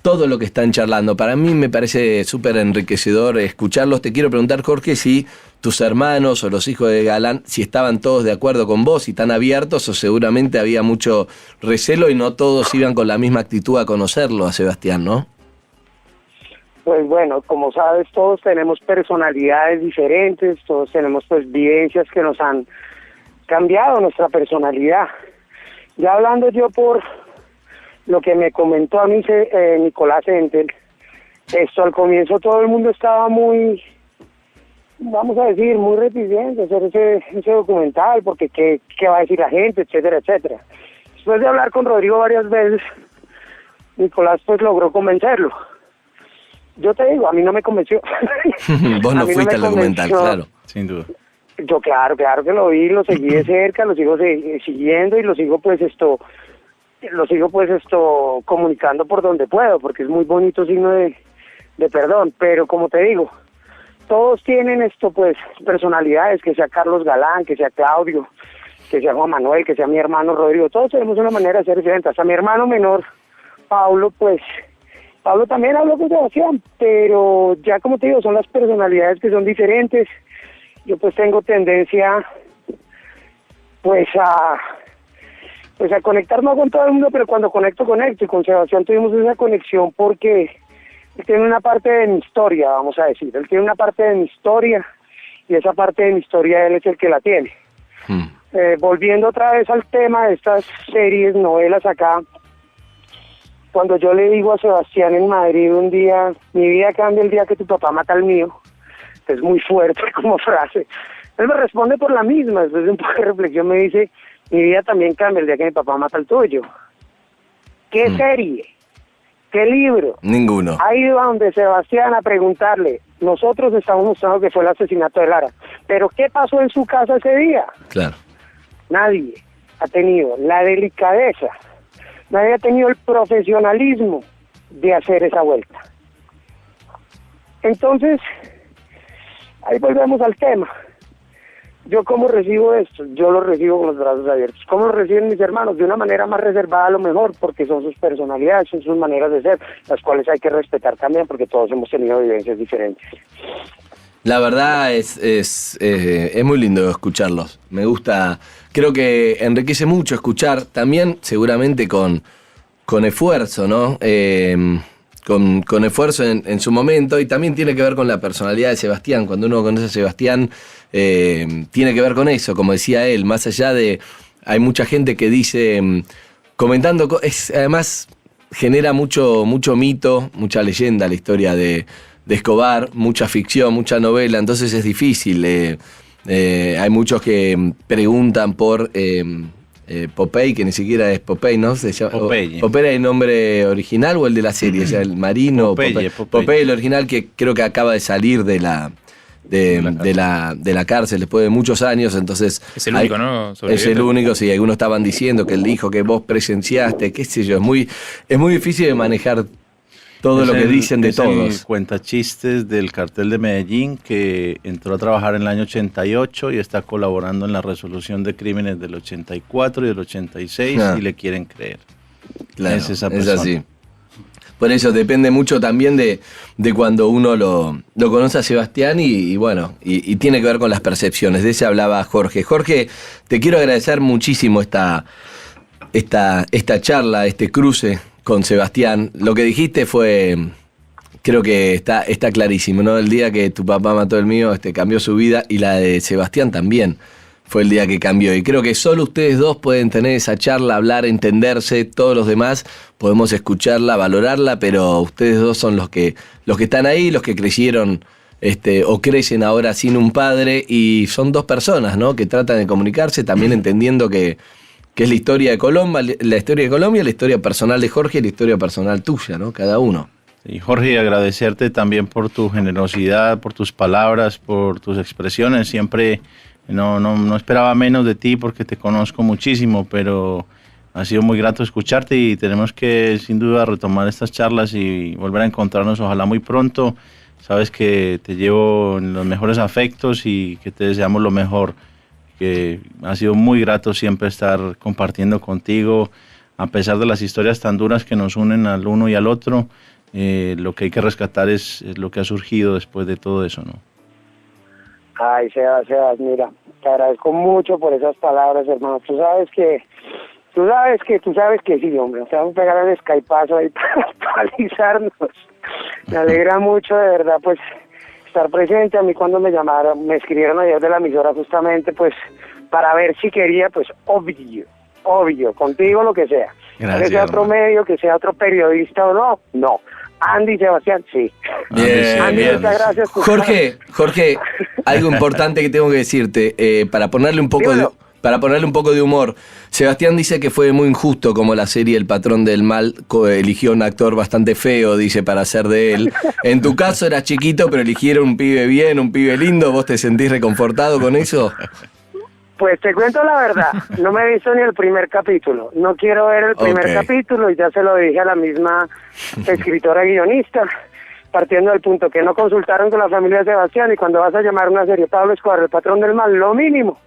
todo lo que están charlando. Para mí me parece súper enriquecedor escucharlos. Te quiero preguntar, Jorge, si tus hermanos o los hijos de Galán, si estaban todos de acuerdo con vos y tan abiertos, o seguramente había mucho recelo y no todos iban con la misma actitud a conocerlo, a Sebastián, ¿no? Pues bueno, como sabes, todos tenemos personalidades diferentes, todos tenemos pues vivencias que nos han cambiado nuestra personalidad. Ya hablando yo por lo que me comentó a mí Nicolás Entel, al comienzo todo el mundo estaba muy, vamos a decir, muy reticente a hacer ese documental, porque qué va a decir la gente, etcétera, etcétera. Después de hablar con Rodrigo varias veces, Nicolás pues logró convencerlo. Yo te digo, a mí no me convenció. Vos no fuiste al documental, claro. Sin duda. Yo claro que lo vi, lo seguí de cerca, lo sigo siguiendo y lo sigo comunicando por donde puedo, porque es muy bonito signo de perdón. Pero como te digo, todos tienen personalidades, que sea Carlos Galán, que sea Claudio, que sea Juan Manuel, que sea mi hermano Rodrigo, todos tenemos una manera de ser diferente. Hasta mi hermano menor, Pablo también habló con Sebastián, pero ya como te digo, son las personalidades que son diferentes. Yo pues tengo tendencia a conectar no con todo el mundo, pero cuando conecto, y con Sebastián tuvimos esa conexión porque él tiene una parte de mi historia, vamos a decir. Él tiene una parte de mi historia, y esa parte de mi historia él es el que la tiene. Volviendo otra vez al tema de estas series, novelas acá, cuando yo le digo a Sebastián en Madrid un día: mi vida cambia el día que tu papá mata al mío, que es muy fuerte como frase, él me responde por la misma. Después de un poco de reflexión me dice: mi vida también cambia el día que mi papá mata al tuyo. ¿Qué serie? ¿Qué libro? Ninguno. Ha ido a donde Sebastián a preguntarle: nosotros estamos mostrando que fue el asesinato de Lara, pero ¿qué pasó en su casa ese día? Claro. Nadie ha tenido la delicadeza, nadie ha tenido el profesionalismo de hacer esa vuelta. Entonces, ahí volvemos al tema. ¿Yo cómo recibo esto? Yo lo recibo con los brazos abiertos. ¿Cómo lo reciben mis hermanos? De una manera más reservada a lo mejor, porque son sus personalidades, son sus maneras de ser, las cuales hay que respetar también, porque todos hemos tenido vivencias diferentes. La verdad es muy lindo escucharlos. Me gusta, creo que enriquece mucho escuchar, también seguramente con esfuerzo, ¿no? Con esfuerzo en su momento, y también tiene que ver con la personalidad de Sebastián. Cuando uno conoce a Sebastián, tiene que ver con eso, como decía él, más allá de... Hay mucha gente que dice, comentando, además genera mucho mito, mucha leyenda la historia de Escobar, mucha ficción, mucha novela, entonces es difícil. Hay muchos que preguntan por... Popeye, que ni siquiera es Popeye, ¿no? Se llama, Popeye. ¿Popeye el nombre original o el de la serie? O sea, el marino. Popeye. Popeye el original, que creo que acaba de salir de de la cárcel después de muchos años, entonces... Es el único, ¿no? Es el único, sí. Algunos estaban diciendo que él dijo que vos presenciaste, qué sé yo. Es muy difícil de manejar todo lo que dicen de todos. El cuentachistes del cartel de Medellín, que entró a trabajar en el año 88 y está colaborando en la resolución de crímenes del 84 y del 86 y le quieren creer. Claro, es esa persona. Es así. Por eso depende mucho también de cuando uno lo conoce a Sebastián y bueno, y tiene que ver con las percepciones. De ese hablaba Jorge. Jorge, te quiero agradecer muchísimo esta charla, este cruce con Sebastián. Lo que dijiste creo que está clarísimo, ¿no? El día que tu papá mató el mío, cambió su vida, y la de Sebastián también fue el día que cambió. Y creo que solo ustedes dos pueden tener esa charla, hablar, entenderse. Todos los demás podemos escucharla, valorarla, pero ustedes dos son los que están ahí, los que crecieron o crecen ahora sin un padre, y son dos personas, ¿no? Que tratan de comunicarse, también entendiendo que es la historia de Colombia, la historia personal de Jorge y la historia personal tuya, ¿no? Cada uno. Y Jorge, agradecerte también por tu generosidad, por tus palabras, por tus expresiones. Siempre no esperaba menos de ti porque te conozco muchísimo, pero ha sido muy grato escucharte y tenemos que sin duda retomar estas charlas y volver a encontrarnos, ojalá muy pronto. Sabes que te llevo en los mejores afectos y que te deseamos lo mejor. Que ha sido muy grato siempre estar compartiendo contigo, a pesar de las historias tan duras que nos unen al uno y al otro. Lo que hay que rescatar es lo que ha surgido después de todo eso, ¿no? Ay, Sebas, mira, te agradezco mucho por esas palabras, hermano. Tú sabes que sí, hombre. Te vamos a pegar el skypazo ahí para actualizarnos. Me alegra mucho, de verdad, pues, estar presente. A mí cuando me escribieron ayer de la emisora justamente, pues, para ver si quería, pues, obvio, contigo lo que sea. Gracias, que sea otro medio, que sea otro periodista o no. Andy, Sebastián, sí. Bien, Andy, bien. muchas gracias. Jorge, algo importante que tengo que decirte, para ponerle un poco de humor. Sebastián dice que fue muy injusto como la serie El Patrón del Mal eligió un actor bastante feo, dice, para hacer de él. En tu caso eras chiquito, pero eligieron un pibe bien, un pibe lindo. ¿Vos te sentís reconfortado con eso? Pues te cuento la verdad, no me he visto ni el primer capítulo. No quiero ver el primer capítulo, y ya se lo dije a la misma escritora guionista, partiendo del punto que no consultaron con la familia de Sebastián, y cuando vas a llamar una serie Pablo Escobar, El Patrón del Mal, lo mínimo,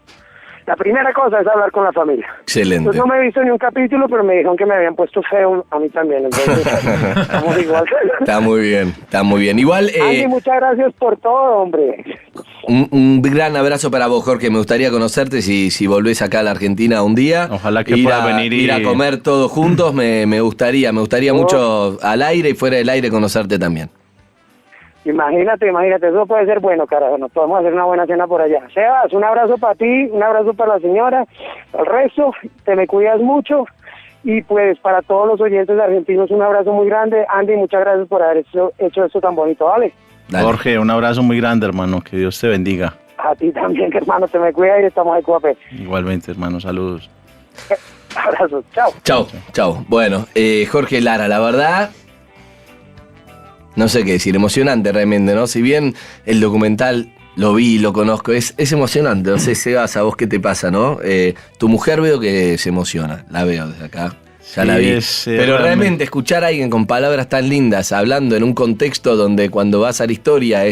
la primera cosa es hablar con la familia. Excelente. Entonces no me he visto ni un capítulo, pero me dijeron que me habían puesto feo a mí también. Entonces estamos igual. Está muy bien. Igual, Andy, muchas gracias por todo, hombre. Un gran abrazo para vos, Jorge. Me gustaría conocerte si volvés acá a la Argentina un día. Ojalá que pueda venir ir a comer todos juntos. Me gustaría mucho al aire y fuera del aire conocerte también. Imagínate, eso puede ser bueno, carajo, nos podemos hacer una buena cena por allá. Sebas, un abrazo para ti, un abrazo para la señora, el resto, te me cuidas mucho, y pues para todos los oyentes argentinos un abrazo muy grande. Andy, muchas gracias por haber hecho esto tan bonito, ¿vale? Dale. Jorge, un abrazo muy grande, hermano, que Dios te bendiga. A ti también, hermano, te me cuidas y estamos ahí, cuape. Igualmente, hermano, saludos. Abrazos, chao. Chao. Bueno, Jorge Lara, la verdad, no sé qué decir, emocionante realmente, ¿no? Si bien el documental lo vi, lo conozco, es emocionante. No sé, Sebas, a vos qué te pasa, ¿no? Tu mujer veo que se emociona, la veo desde acá. Ya la vi. Pero realmente escuchar a alguien con palabras tan lindas, hablando en un contexto donde cuando vas a la historia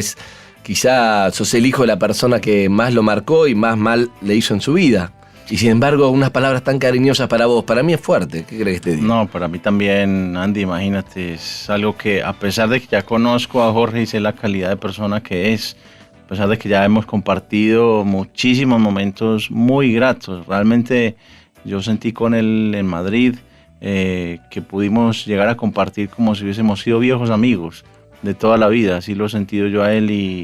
quizá sos el hijo de la persona que más lo marcó y más mal le hizo en su vida. Y sin embargo, unas palabras tan cariñosas para vos, para mí es fuerte. ¿Qué crees que te diga? No, para mí también, Andy, imagínate, es algo que a pesar de que ya conozco a Jorge y sé la calidad de persona que es, a pesar de que ya hemos compartido muchísimos momentos muy gratos, realmente yo sentí con él en Madrid que pudimos llegar a compartir como si hubiésemos sido viejos amigos de toda la vida, así lo he sentido yo a él, y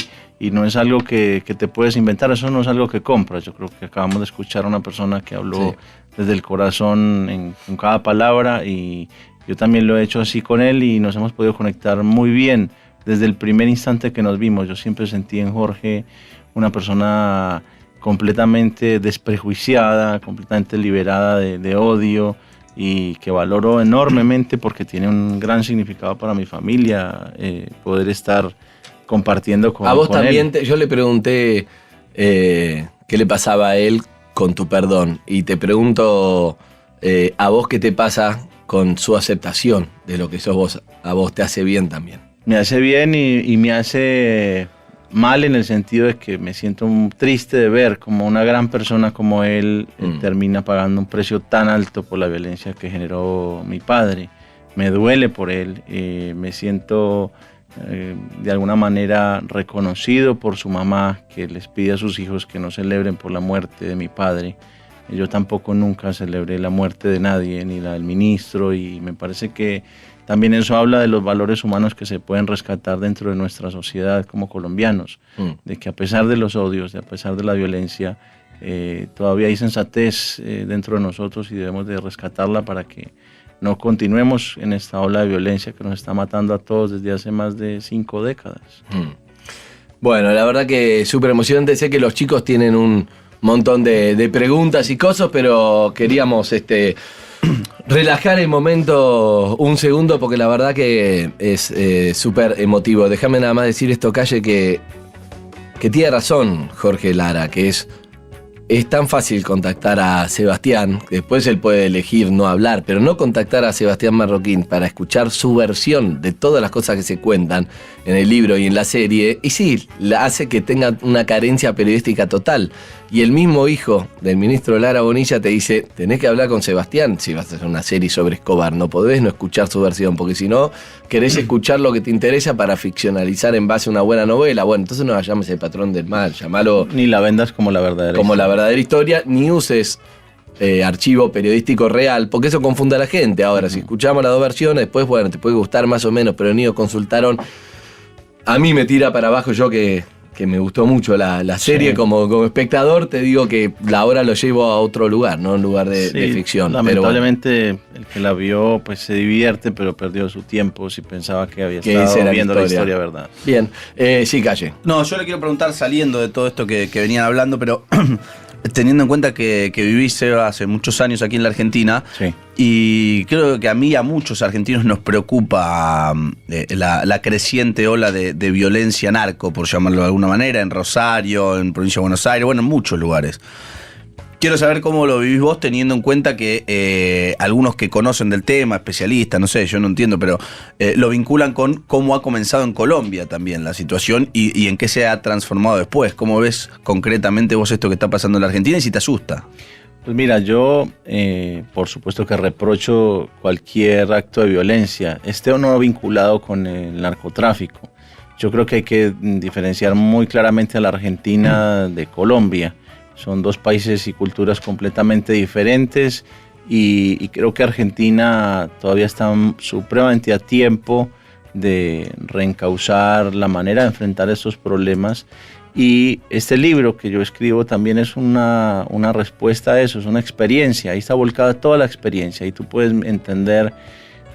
no es algo que te puedes inventar, eso no es algo que compras. Yo creo que acabamos de escuchar a una persona que habló desde el corazón con cada palabra, y yo también lo he hecho así con él y nos hemos podido conectar muy bien desde el primer instante que nos vimos. Yo siempre sentí en Jorge una persona completamente desprejuiciada, completamente liberada de odio, y que valoro enormemente porque tiene un gran significado para mi familia, poder estar compartiendo con él. A vos también, yo le pregunté qué le pasaba a él con tu perdón. Y te pregunto a vos qué te pasa con su aceptación de lo que sos vos. A vos te hace bien también. Me hace bien y me hace mal en el sentido de que me siento triste de ver como una gran persona como él termina pagando un precio tan alto por la violencia que generó mi padre. Me duele por él, me siento de alguna manera reconocido por su mamá, que les pide a sus hijos que no celebren por la muerte de mi padre. Yo tampoco nunca celebré la muerte de nadie, ni la del ministro, y me parece que también eso habla de los valores humanos que se pueden rescatar dentro de nuestra sociedad como colombianos, de que a pesar de los odios, a pesar de la violencia, todavía hay sensatez dentro de nosotros y debemos de rescatarla para que no continuemos en esta ola de violencia que nos está matando a todos desde hace más de 5 décadas. Bueno, la verdad que súper emocionante. Sé que los chicos tienen un montón de preguntas y cosas, pero queríamos relajar el momento un segundo porque la verdad que es súper emotivo. Déjame nada más decir esto, Calle, que tiene razón Jorge Lara, que es tan fácil contactar a Sebastián, después él puede elegir no hablar, pero no contactar a Sebastián Marroquín para escuchar su versión de todas las cosas que se cuentan en el libro y en la serie, y sí, hace que tenga una carencia periodística total. Y el mismo hijo del ministro Lara Bonilla te dice, tenés que hablar con Sebastián si vas a hacer una serie sobre Escobar, no podés no escuchar su versión, porque si no, querés escuchar lo que te interesa para ficcionalizar en base a una buena novela. Bueno, entonces no llames El Patrón del Mal, llamalo... Ni la vendas como la verdadera como historia. La verdadera historia, ni uses archivo periodístico real, porque eso confunde a la gente. Ahora, si escuchamos las dos versiones, después, bueno, te puede gustar más o menos, pero ni ellos consultaron. A mí me tira para abajo, yo que me gustó mucho la serie, sí. como espectador, te digo que ahora lo llevo a otro lugar, ¿no? Un lugar de ficción. Lamentablemente, bueno, el que la vio pues se divierte, pero perdió su tiempo si pensaba que había estado viendo la historia, ¿verdad? Bien, sí, Calle. No, yo le quiero preguntar, saliendo de todo esto que venían hablando, pero teniendo en cuenta que vivís, Seba, hace muchos años aquí en la Argentina, sí. Y creo que a mí y a muchos argentinos nos preocupa la creciente ola de violencia narco, por llamarlo de alguna manera, en Rosario, en Provincia de Buenos Aires, bueno, en muchos lugares. Quiero saber cómo lo vivís vos, teniendo en cuenta que algunos que conocen del tema, especialistas, no sé, yo no entiendo, pero lo vinculan con cómo ha comenzado en Colombia también la situación y en qué se ha transformado después. ¿Cómo ves concretamente vos esto que está pasando en la Argentina y si te asusta? Pues mira, yo por supuesto que reprocho cualquier acto de violencia, esté o no vinculado con el narcotráfico. Yo creo que hay que diferenciar muy claramente a la Argentina de Colombia. Son dos países y culturas completamente diferentes y creo que Argentina todavía está supremamente a tiempo de reencauzar la manera de enfrentar estos problemas. Y este libro que yo escribo también es una respuesta a eso, es una experiencia, ahí está volcada toda la experiencia y tú puedes entender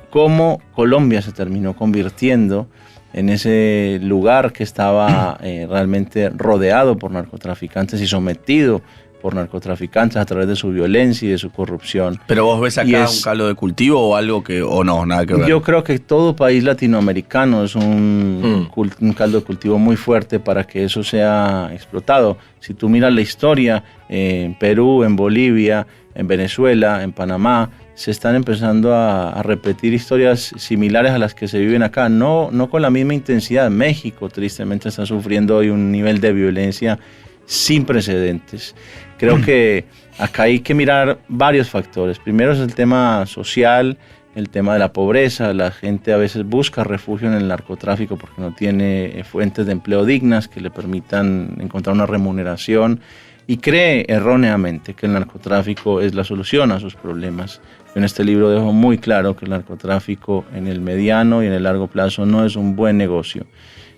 cómo Colombia se terminó convirtiendo en ese lugar que estaba realmente rodeado por narcotraficantes y sometido por narcotraficantes a través de su violencia y de su corrupción. ¿Pero vos ves acá un caldo de cultivo o algo o no, nada que ver? Yo creo que todo país latinoamericano es un caldo de cultivo muy fuerte para que eso sea explotado. Si tú miras la historia, en Perú, en Bolivia, en Venezuela, en Panamá, se están empezando a repetir historias similares a las que se viven acá, no con la misma intensidad. México, tristemente, está sufriendo hoy un nivel de violencia sin precedentes. Creo que acá hay que mirar varios factores. Primero es el tema social, el tema de la pobreza. La gente a veces busca refugio en el narcotráfico porque no tiene fuentes de empleo dignas que le permitan encontrar una remuneración y cree erróneamente que el narcotráfico es la solución a sus problemas. En este libro dejo muy claro que el narcotráfico en el mediano y en el largo plazo no es un buen negocio.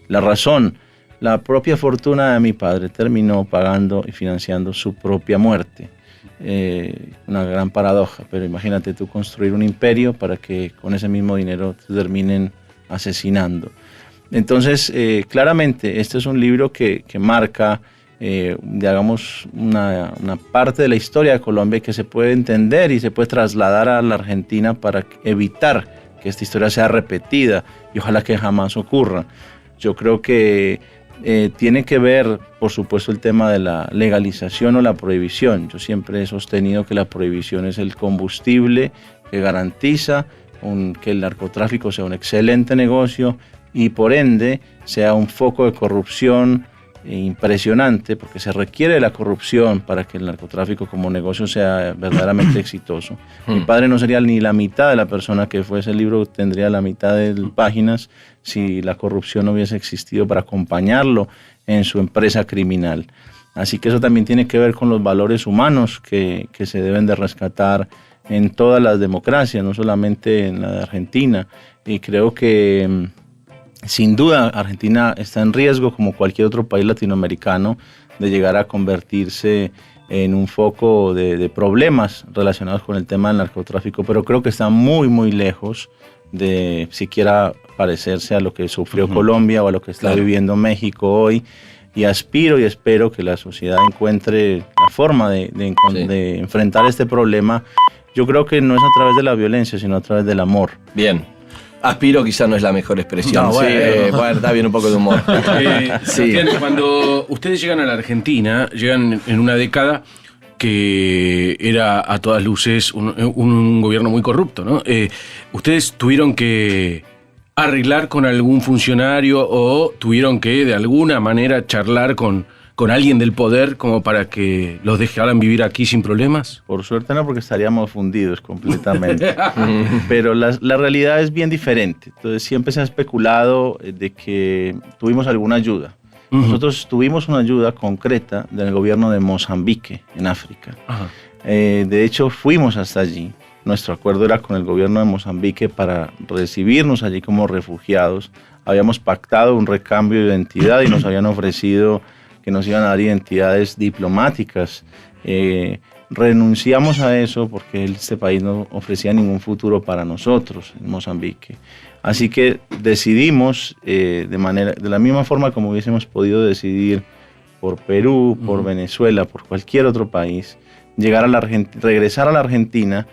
La razón: la propia fortuna de mi padre terminó pagando y financiando su propia muerte. Una gran paradoja, pero imagínate tú construir un imperio para que con ese mismo dinero te terminen asesinando. Entonces, claramente, este es un libro que marca, digamos, una parte de la historia de Colombia que se puede entender y se puede trasladar a la Argentina para evitar que esta historia sea repetida y ojalá que jamás ocurra. Yo creo que tiene que ver, por supuesto, el tema de la legalización o la prohibición. Yo siempre he sostenido que la prohibición es el combustible que garantiza que el narcotráfico sea un excelente negocio y por ende sea un foco de corrupción impresionante, porque se requiere la corrupción para que el narcotráfico como negocio sea verdaderamente exitoso. Mi padre no sería ni la mitad de la persona que fue. Ese libro tendría la mitad de páginas si la corrupción no hubiese existido para acompañarlo en su empresa criminal. Así que eso también tiene que ver con los valores humanos que se deben de rescatar en todas las democracias, no solamente en la de Argentina. Y creo que sin duda, Argentina está en riesgo, como cualquier otro país latinoamericano, de llegar a convertirse en un foco de problemas relacionados con el tema del narcotráfico, pero creo que está muy, muy lejos de siquiera parecerse a lo que sufrió Colombia o a lo que está viviendo México hoy. Y aspiro y espero que la sociedad encuentre la forma de enfrentar este problema. Yo creo que no es a través de la violencia, sino a través del amor. Bien. Aspiro quizás no es la mejor expresión. No, bueno. Bueno, está bien un poco de humor. Sí. Cuando ustedes llegan a la Argentina, llegan en una década que era a todas luces un gobierno muy corrupto, ¿no? ¿Ustedes tuvieron que arreglar con algún funcionario o tuvieron que de alguna manera charlar con alguien del poder como para que los dejaran vivir aquí sin problemas? Por suerte no, porque estaríamos fundidos completamente. Pero la realidad es bien diferente. Entonces siempre se ha especulado de que tuvimos alguna ayuda. Nosotros tuvimos una ayuda concreta del gobierno de Mozambique, en África. De hecho, fuimos hasta allí. Nuestro acuerdo era con el gobierno de Mozambique para recibirnos allí como refugiados. Habíamos pactado un recambio de identidad y nos habían ofrecido que nos iban a dar identidades diplomáticas. Renunciamos a eso porque este país no ofrecía ningún futuro para nosotros en Mozambique. Así que decidimos, de la misma forma como hubiésemos podido decidir por Perú, por Venezuela, por cualquier otro país, regresar a la Argentina.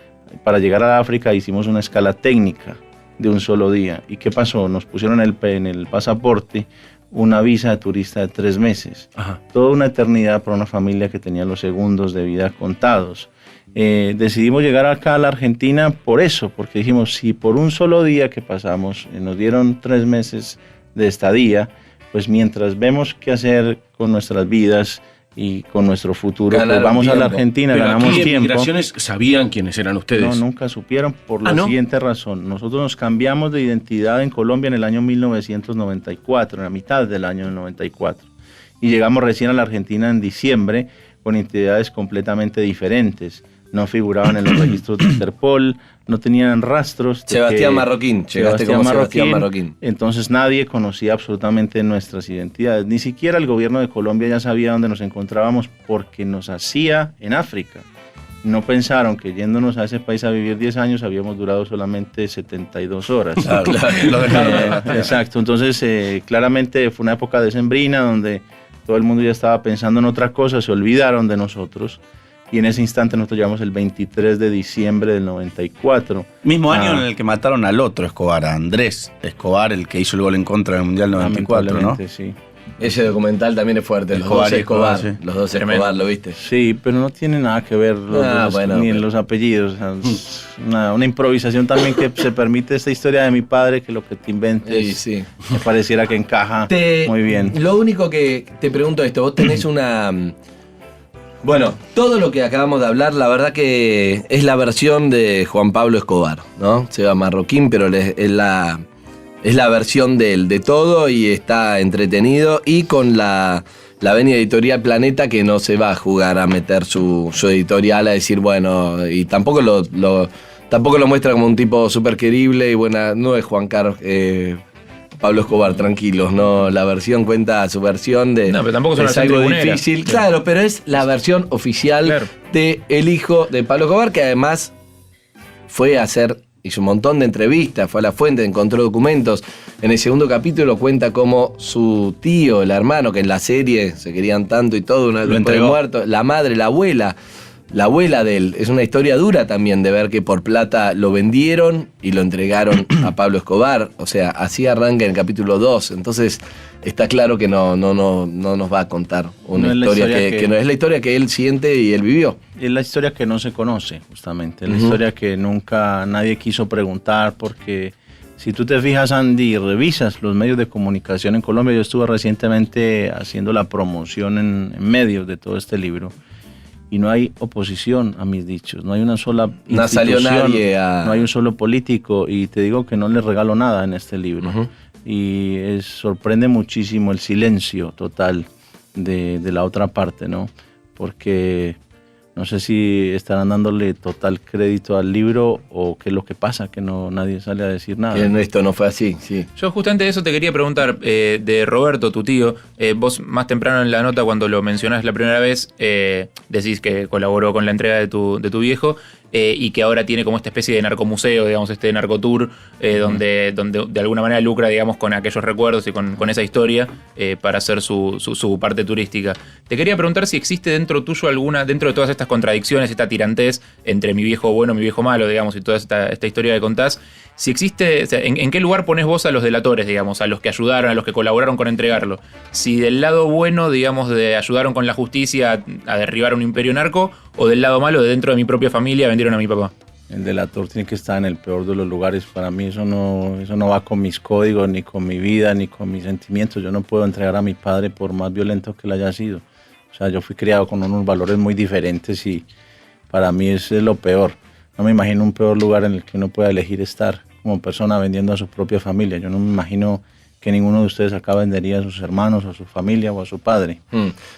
Para llegar a África hicimos una escala técnica de un solo día. ¿Y qué pasó? Nos pusieron en el pasaporte una visa de turista de 3 meses. Toda una eternidad para una familia que tenía los segundos de vida contados. Decidimos llegar acá a la Argentina por eso, porque dijimos, si por un solo día que pasamos nos dieron 3 meses de estadía, pues mientras vemos qué hacer con nuestras vidas y con nuestro futuro, pues vamos a la Argentina, pero ganamos aquí tiempo. Migraciones sabían quiénes eran ustedes. No, nunca supieron por la siguiente razón. Nosotros nos cambiamos de identidad en Colombia en el año 1994, en la mitad del año 94. Y llegamos recién a la Argentina en diciembre con identidades completamente diferentes. No figuraban en los registros de Interpol, no tenían rastros. Sebastián Marroquín, llegaste como Sebastián Marroquín. Entonces nadie conocía absolutamente nuestras identidades. Ni siquiera el gobierno de Colombia ya sabía dónde nos encontrábamos porque nos hacía en África. No pensaron que yéndonos a ese país a vivir 10 años habíamos durado solamente 72 horas. Claro, lo dejaron. Exacto, entonces claramente fue una época decembrina donde todo el mundo ya estaba pensando en otra cosa, se olvidaron de nosotros. Y en ese instante nosotros llegamos el 23 de diciembre del 94. Mismo año en el que mataron al otro Escobar, a Andrés Escobar, el que hizo el gol en contra del Mundial 94, ¿no? Sí. Ese documental también es fuerte, Escobar, sí. Los dos Escobar, ¿lo viste? Sí, pero no tiene nada que ver en los apellidos. O sea, una improvisación también que se permite esta historia de mi padre, que lo que te inventes me pareciera que encaja muy bien. Lo único que te pregunto es esto, vos tenés una... Bueno, todo lo que acabamos de hablar, la verdad que es la versión de Juan Pablo Escobar, ¿no? Seba Marroquín, pero es la versión de todo y está entretenido y con la venia editorial Planeta que no se va a jugar a meter su editorial a decir, bueno, y tampoco lo muestra como un tipo súper querible y buena, no es Juan Carlos... Pablo Escobar, tranquilos, no, la versión cuenta su versión de... No, pero tampoco es algo difícil, claro, pero es la versión oficial de el hijo de Pablo Escobar, que además hizo un montón de entrevistas, fue a la fuente, encontró documentos. En el segundo capítulo cuenta cómo su tío, el hermano, que en la serie se querían tanto y todo, uno de los muertos, la madre, la abuela la abuela de él. Es una historia dura también de ver que por plata lo vendieron y lo entregaron a Pablo Escobar. O sea, así arranca en el capítulo 2. Entonces está claro que no nos va a contar una historia que no es la historia que él siente y él vivió. Es la historia que no se conoce, justamente. Es la historia que nunca nadie quiso preguntar, porque si tú te fijas, Andy, y revisas los medios de comunicación en Colombia, yo estuve recientemente haciendo la promoción en medios de todo este libro, y no hay oposición a mis dichos, no hay una sola institución, no salió nadie no hay un solo político, y te digo que no le regalo nada en este libro. Y sorprende muchísimo el silencio total de la otra parte, ¿no? Porque no sé si estarán dándole total crédito al libro o qué es lo que pasa, que nadie sale a decir nada. Que esto no fue así, sí. Yo justamente de eso te quería preguntar, de Roberto, tu tío. Vos más temprano en la nota, cuando lo mencionás la primera vez, decís que colaboró con la entrega de tu viejo, y que ahora tiene como esta especie de narcomuseo, digamos, este narcotour, donde de alguna manera lucra, digamos, con aquellos recuerdos y con esa historia para hacer su parte turística. Te quería preguntar si existe dentro tuyo dentro de todas estas contradicciones, esta tirantez entre mi viejo bueno, mi viejo malo, digamos, y toda esta historia que contás, si existe, o sea, ¿en qué lugar pones vos a los delatores, digamos, a los que ayudaron, a los que colaboraron con entregarlo? Si del lado bueno, digamos, de ayudaron con la justicia a derribar un imperio narco, o del lado malo, de dentro de mi propia familia vendieron a mi papá. El delator tiene que estar en el peor de los lugares. Para mí eso no va con mis códigos, ni con mi vida, ni con mis sentimientos. Yo no puedo entregar a mi padre por más violento que él haya sido. O sea, yo fui criado con unos valores muy diferentes y para mí eso es lo peor. No me imagino un peor lugar en el que uno pueda elegir estar como persona vendiendo a su propia familia. Yo no me imagino que ninguno de ustedes acá vendería a sus hermanos, a su familia o a su padre.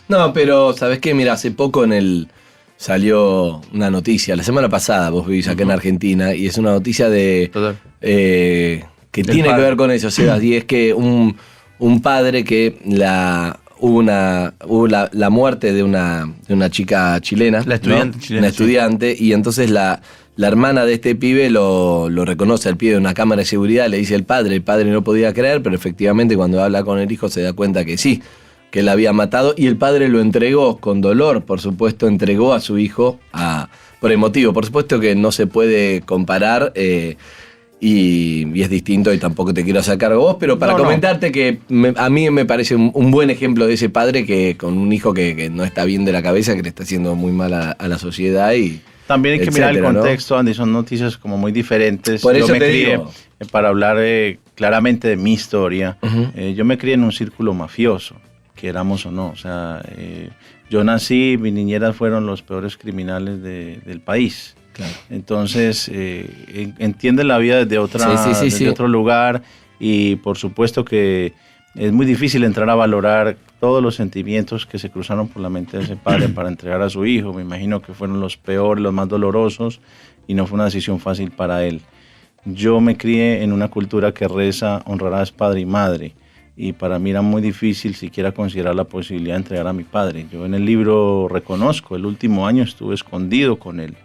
No, pero ¿sabés qué? Mira, hace poco salió una noticia, la semana pasada, vos vivís acá en Argentina, y es una noticia que tiene que ver con eso, Sebas, y es que un padre que hubo la muerte de una chica chilena, La estudiante ¿no? chilena, una estudiante, y entonces la hermana de este pibe lo reconoce al pie de una cámara de seguridad, le dice el padre no podía creer, pero efectivamente cuando habla con el hijo se da cuenta que sí, que él había matado, y el padre lo entregó con dolor, por supuesto, entregó a su hijo por emotivo. Por supuesto que no se puede comparar y es distinto y tampoco te quiero sacar vos, pero para comentarte que a mí me parece un buen ejemplo de ese padre que con un hijo que no está bien de la cabeza, que le está haciendo muy mal a la sociedad y... También hay que mirar el contexto, ¿no? Andy, son noticias como muy diferentes. Por eso yo me crié, digo. para hablar claramente de mi historia, yo me crié en un círculo mafioso, queramos o no. O sea, yo nací, mis niñeras fueron los peores criminales del país. Claro. Entonces, entiende la vida desde otro lugar, y por supuesto que es muy difícil entrar a valorar todos los sentimientos que se cruzaron por la mente de ese padre para entregar a su hijo. Me imagino que fueron los peores, los más dolorosos, y no fue una decisión fácil para él. Yo me crié en una cultura que reza: honrarás padre y madre, y para mí era muy difícil siquiera considerar la posibilidad de entregar a mi padre. Yo en el libro reconozco, el último año estuve escondido con él.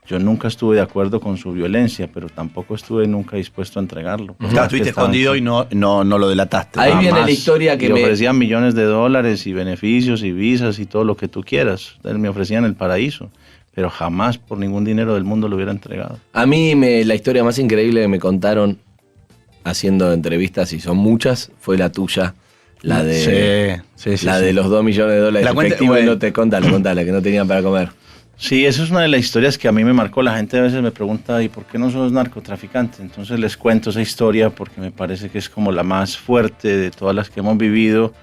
Yo nunca estuve de acuerdo con su violencia, pero tampoco estuve nunca dispuesto a entregarlo. Claro, estuviste escondido y no lo delataste. Ahí viene la historia que me ofrecían millones de dólares y beneficios y visas y todo lo que tú quieras. Él me ofrecían el paraíso, pero jamás por ningún dinero del mundo lo hubiera entregado. A mí la historia más increíble que me contaron haciendo entrevistas, y son muchas, fue la tuya. La de de los $2 millones de efectivo, y no te contala, que no tenían para comer. Sí, esa es una de las historias que a mí me marcó. La gente a veces me pregunta: ¿y por qué no sos narcotraficante? Entonces les cuento esa historia porque me parece que es como la más fuerte de todas las que hemos vivido.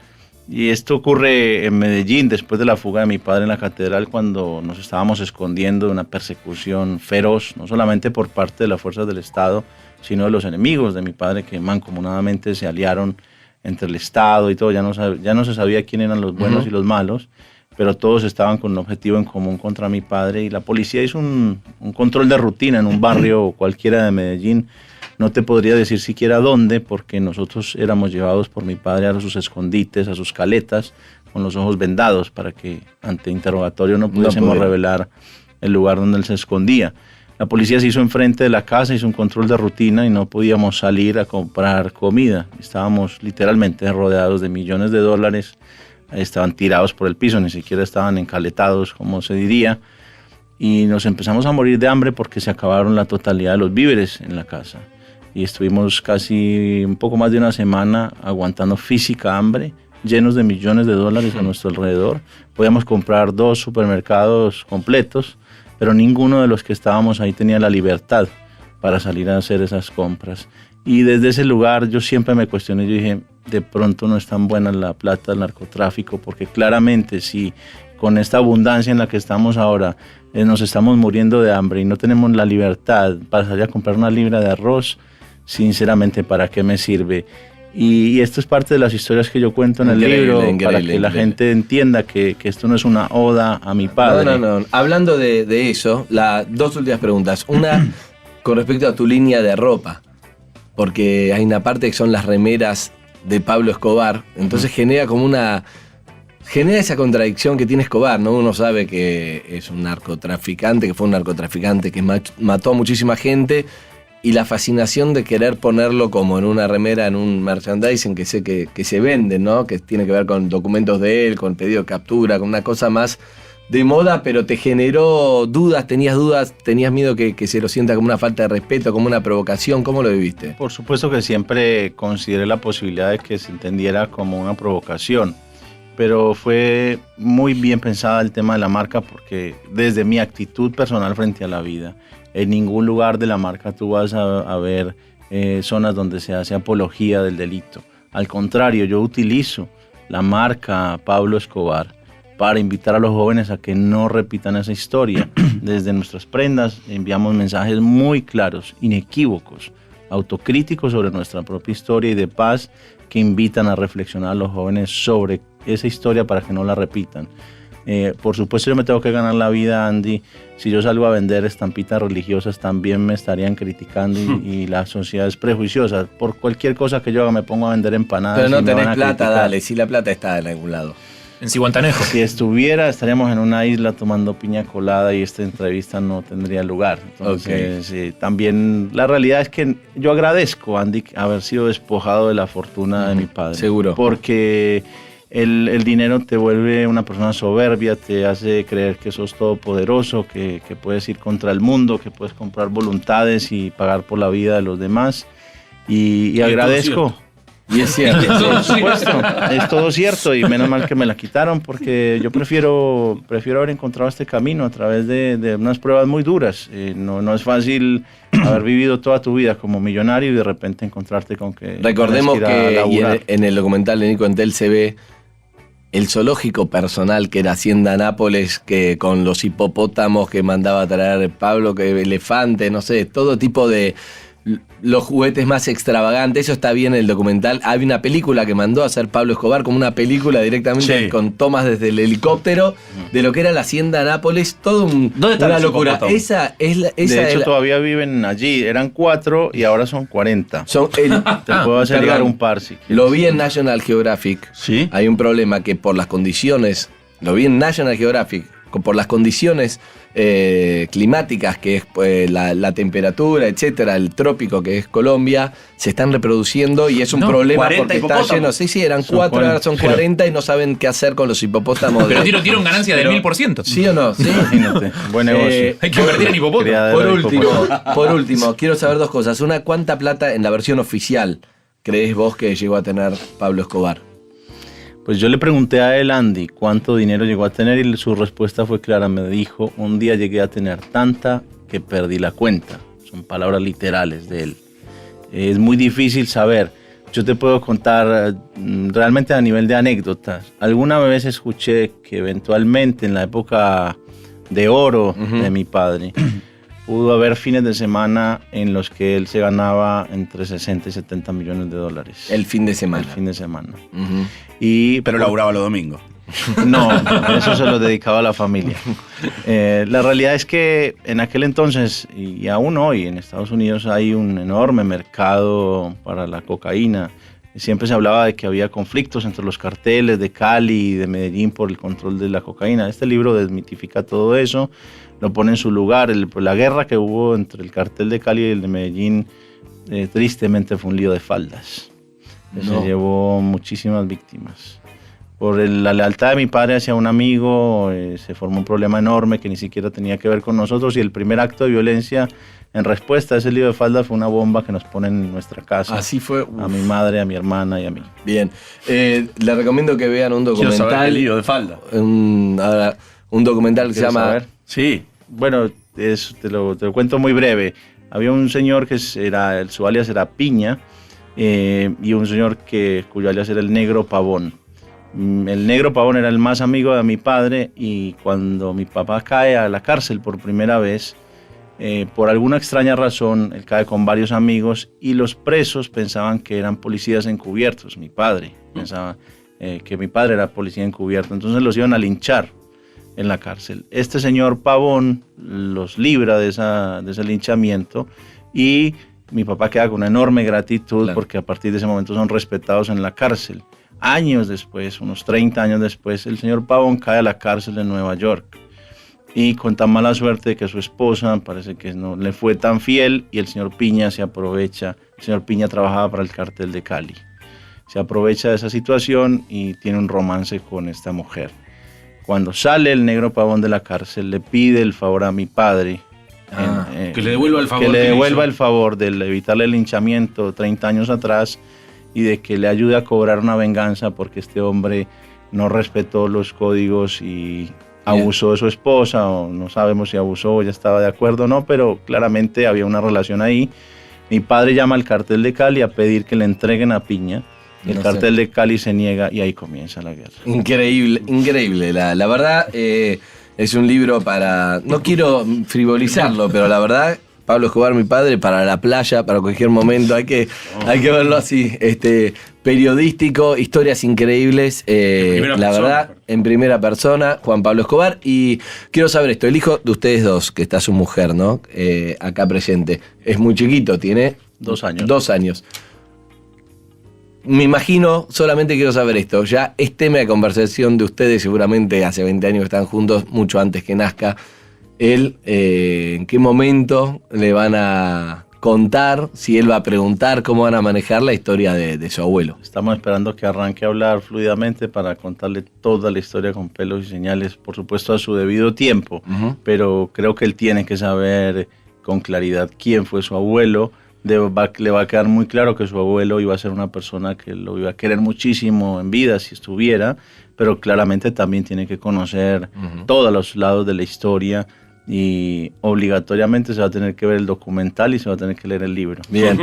Y esto ocurre en Medellín, después de la fuga de mi padre en la catedral, cuando nos estábamos escondiendo de una persecución feroz, no solamente por parte de las fuerzas del Estado, sino de los enemigos de mi padre, que mancomunadamente se aliaron entre el Estado y todo. Ya no se sabía quién eran los buenos y los malos, pero todos estaban con un objetivo en común contra mi padre, y la policía hizo un control de rutina en un barrio cualquiera de Medellín. No te podría decir siquiera dónde, porque nosotros éramos llevados por mi padre a sus escondites, a sus caletas, con los ojos vendados, para que ante interrogatorio no pudiésemos revelar el lugar donde él se escondía. La policía se hizo enfrente de la casa, hizo un control de rutina y no podíamos salir a comprar comida. Estábamos literalmente rodeados de millones de dólares. Estaban tirados por el piso, ni siquiera estaban encaletados, como se diría. y nos empezamos a morir de hambre porque se acabaron la totalidad de los víveres en la casa. Y estuvimos casi un poco más de una semana aguantando física hambre, llenos de millones de dólares a nuestro alrededor. Podíamos comprar 2 supermercados completos, pero ninguno de los que estábamos ahí tenía la libertad para salir a hacer esas compras. Y desde ese lugar yo siempre me cuestioné, yo dije, de pronto no es tan buena la plata del narcotráfico, porque claramente si con esta abundancia en la que estamos ahora nos estamos muriendo de hambre y no tenemos la libertad para salir a comprar una libra de arroz, sinceramente, ¿para qué me sirve? Y esto es parte de las historias que yo cuento en el libro, para que la gente entienda que esto no es una oda a mi padre. No. Hablando de eso, dos últimas preguntas. Una, con respecto a tu línea de ropa, porque hay una parte que son las remeras de Pablo Escobar, entonces genera esa contradicción que tiene Escobar, ¿no? Uno sabe que es un narcotraficante, que fue un narcotraficante que mató a muchísima gente, y la fascinación de querer ponerlo como en una remera, en un merchandising que sé que se vende, ¿no? Que tiene que ver con documentos de él, con pedido de captura, con una cosa más de moda, pero te generó dudas, tenías miedo que se lo sienta como una falta de respeto, como una provocación. ¿Cómo lo viviste? Por supuesto que siempre consideré la posibilidad de que se entendiera como una provocación, pero fue muy bien pensada el tema de la marca, porque desde mi actitud personal frente a la vida, en ningún lugar de la marca tú vas a ver zonas donde se hace apología del delito. Al contrario, yo utilizo la marca Pablo Escobar para invitar a los jóvenes a que no repitan esa historia. Desde nuestras prendas enviamos mensajes muy claros, inequívocos, autocríticos sobre nuestra propia historia y de paz, que invitan a reflexionar a los jóvenes sobre esa historia para que no la repitan. Por supuesto yo me tengo que ganar la vida, Andy. Si yo salgo a vender estampitas religiosas también me estarían criticando y la sociedad es prejuiciosa. Por cualquier cosa que yo haga me pongo a vender empanadas. Pero no tenés plata, criticar. dale, si la plata está en algún lado. En Ciguantanejo. Si estuviera, estaríamos en una isla tomando piña colada y esta entrevista no tendría lugar. Entonces, también la realidad es que yo agradezco, Andy, haber sido despojado de la fortuna de mi padre. Seguro. Porque el dinero te vuelve una persona soberbia, te hace creer que sos todopoderoso, que puedes ir contra el mundo, que puedes comprar voluntades y pagar por la vida de los demás. Y agradezco. Y es cierto. Por supuesto, es todo cierto, y menos mal que me la quitaron, porque yo prefiero haber encontrado este camino a través de unas pruebas muy duras. No es fácil haber vivido toda tu vida como millonario y de repente encontrarte con que... Recordemos que en el documental de Nico Entel se ve el zoológico personal que era Hacienda Nápoles, que con los hipopótamos que mandaba a traer Pablo, que elefantes, no sé, todo tipo de... los juguetes más extravagantes, eso está bien en el documental. Hay una película que mandó a hacer Pablo Escobar, como una película directamente, sí, con tomas desde el helicóptero de lo que era la Hacienda Nápoles, todo una locura. Esa de hecho todavía viven allí, eran 4 y ahora son 40. Te puedo hacer llegar un par si quieres. Lo vi en National Geographic. ¿Sí? Hay un problema que por las condiciones, lo vi en National Geographic, por las condiciones climáticas, que es la temperatura, etcétera, el trópico que es Colombia, se están reproduciendo y es un problema porque está lleno. Sí, eran 4, ahora son 40 y no saben qué hacer con los hipopótamos. Pero tiene ganancia del 1000%. ¿Sí o no? Sí. Imagínate, buen negocio. Hay que invertir en hipopótamo. Por último, quiero saber dos cosas. Una, ¿cuánta plata en la versión oficial crees vos que llegó a tener Pablo Escobar? Pues yo le pregunté a él, Andy, cuánto dinero llegó a tener y su respuesta fue clara. Me dijo, un día llegué a tener tanta que perdí la cuenta. Son palabras literales de él. Es muy difícil saber. Yo te puedo contar realmente a nivel de anécdotas. Alguna vez escuché que eventualmente en la época de oro de mi padre, pudo haber fines de semana en los que él se ganaba entre 60 y 70 millones de dólares. El fin de semana. El fin de semana. Pero laburaba los domingos. No, eso se lo dedicaba a la familia. La realidad es que en aquel entonces, y aún hoy en Estados Unidos, hay un enorme mercado para la cocaína. Siempre se hablaba de que había conflictos entre los carteles de Cali y de Medellín por el control de la cocaína. Este libro desmitifica todo eso, lo pone en su lugar. La guerra que hubo entre el cartel de Cali y el de Medellín, tristemente fue un lío de faldas. Se llevó muchísimas víctimas. la lealtad de mi padre hacia un amigo, se formó un problema enorme que ni siquiera tenía que ver con nosotros, y el primer acto de violencia en respuesta a ese lío de falda fue una bomba que nos ponen en nuestra casa. Así fue. A mi madre, a mi hermana y a mí. Bien. Le recomiendo que vean un Quiero saber documental. el lío de falda. Un documental que se ¿Quieres llama... saber? Sí. Bueno, te lo cuento muy breve. Había un señor su alias era Piña, y un señor cuyo alias era el Negro Pavón. El Negro Pavón era el más amigo de mi padre, y cuando mi papá cae a la cárcel por primera vez, por alguna extraña razón, él cae con varios amigos y los presos pensaban que eran policías encubiertos. Mi padre pensaba que mi padre era policía encubierto, entonces los iban a linchar en la cárcel. Este señor Pavón los libra de ese linchamiento, y mi papá queda con una enorme gratitud, claro, porque a partir de ese momento son respetados en la cárcel. Años después, unos 30 años después, el señor Pavón cae a la cárcel en Nueva York, y con tan mala suerte que su esposa parece que no le fue tan fiel, y el señor Piña se aprovecha. El señor Piña trabajaba para el cartel de Cali. Se aprovecha de esa situación y tiene un romance con esta mujer. Cuando sale el Negro Pavón de la cárcel, le pide el favor a mi padre. Que le devuelva el favor. Que le devuelva el favor de evitarle el linchamiento 30 años atrás, y de que le ayude a cobrar una venganza porque este hombre no respetó los códigos y abusó de su esposa, o no sabemos si abusó o ya estaba de acuerdo o no, pero claramente había una relación ahí. Mi padre llama al cartel de Cali a pedir que le entreguen a Piña. El cartel de Cali se niega y ahí comienza la guerra. Increíble, increíble. La verdad, es un libro para... No quiero frivolizarlo, pero la verdad, Pablo Escobar, mi padre, para la playa, para cualquier momento, hay que verlo así, periodístico, historias increíbles, la verdad, en primera persona, Juan Pablo Escobar. Y quiero saber esto, el hijo de ustedes dos, que está su mujer, ¿no? Acá presente, es muy chiquito, tiene... 2 años. 2 años. Me imagino, solamente quiero saber esto, ya es tema de conversación de ustedes, seguramente hace 20 años que están juntos, mucho antes que nazca él. ¿En qué momento le van a contar, si él va a preguntar, cómo van a manejar la historia de su abuelo? Estamos esperando que arranque a hablar fluidamente para contarle toda la historia con pelos y señales, por supuesto a su debido tiempo, pero creo que él tiene que saber con claridad quién fue su abuelo. Le va a quedar muy claro que su abuelo iba a ser una persona que lo iba a querer muchísimo en vida si estuviera, pero claramente también tiene que conocer todos los lados de la historia, y obligatoriamente se va a tener que ver el documental y se va a tener que leer el libro. Bien.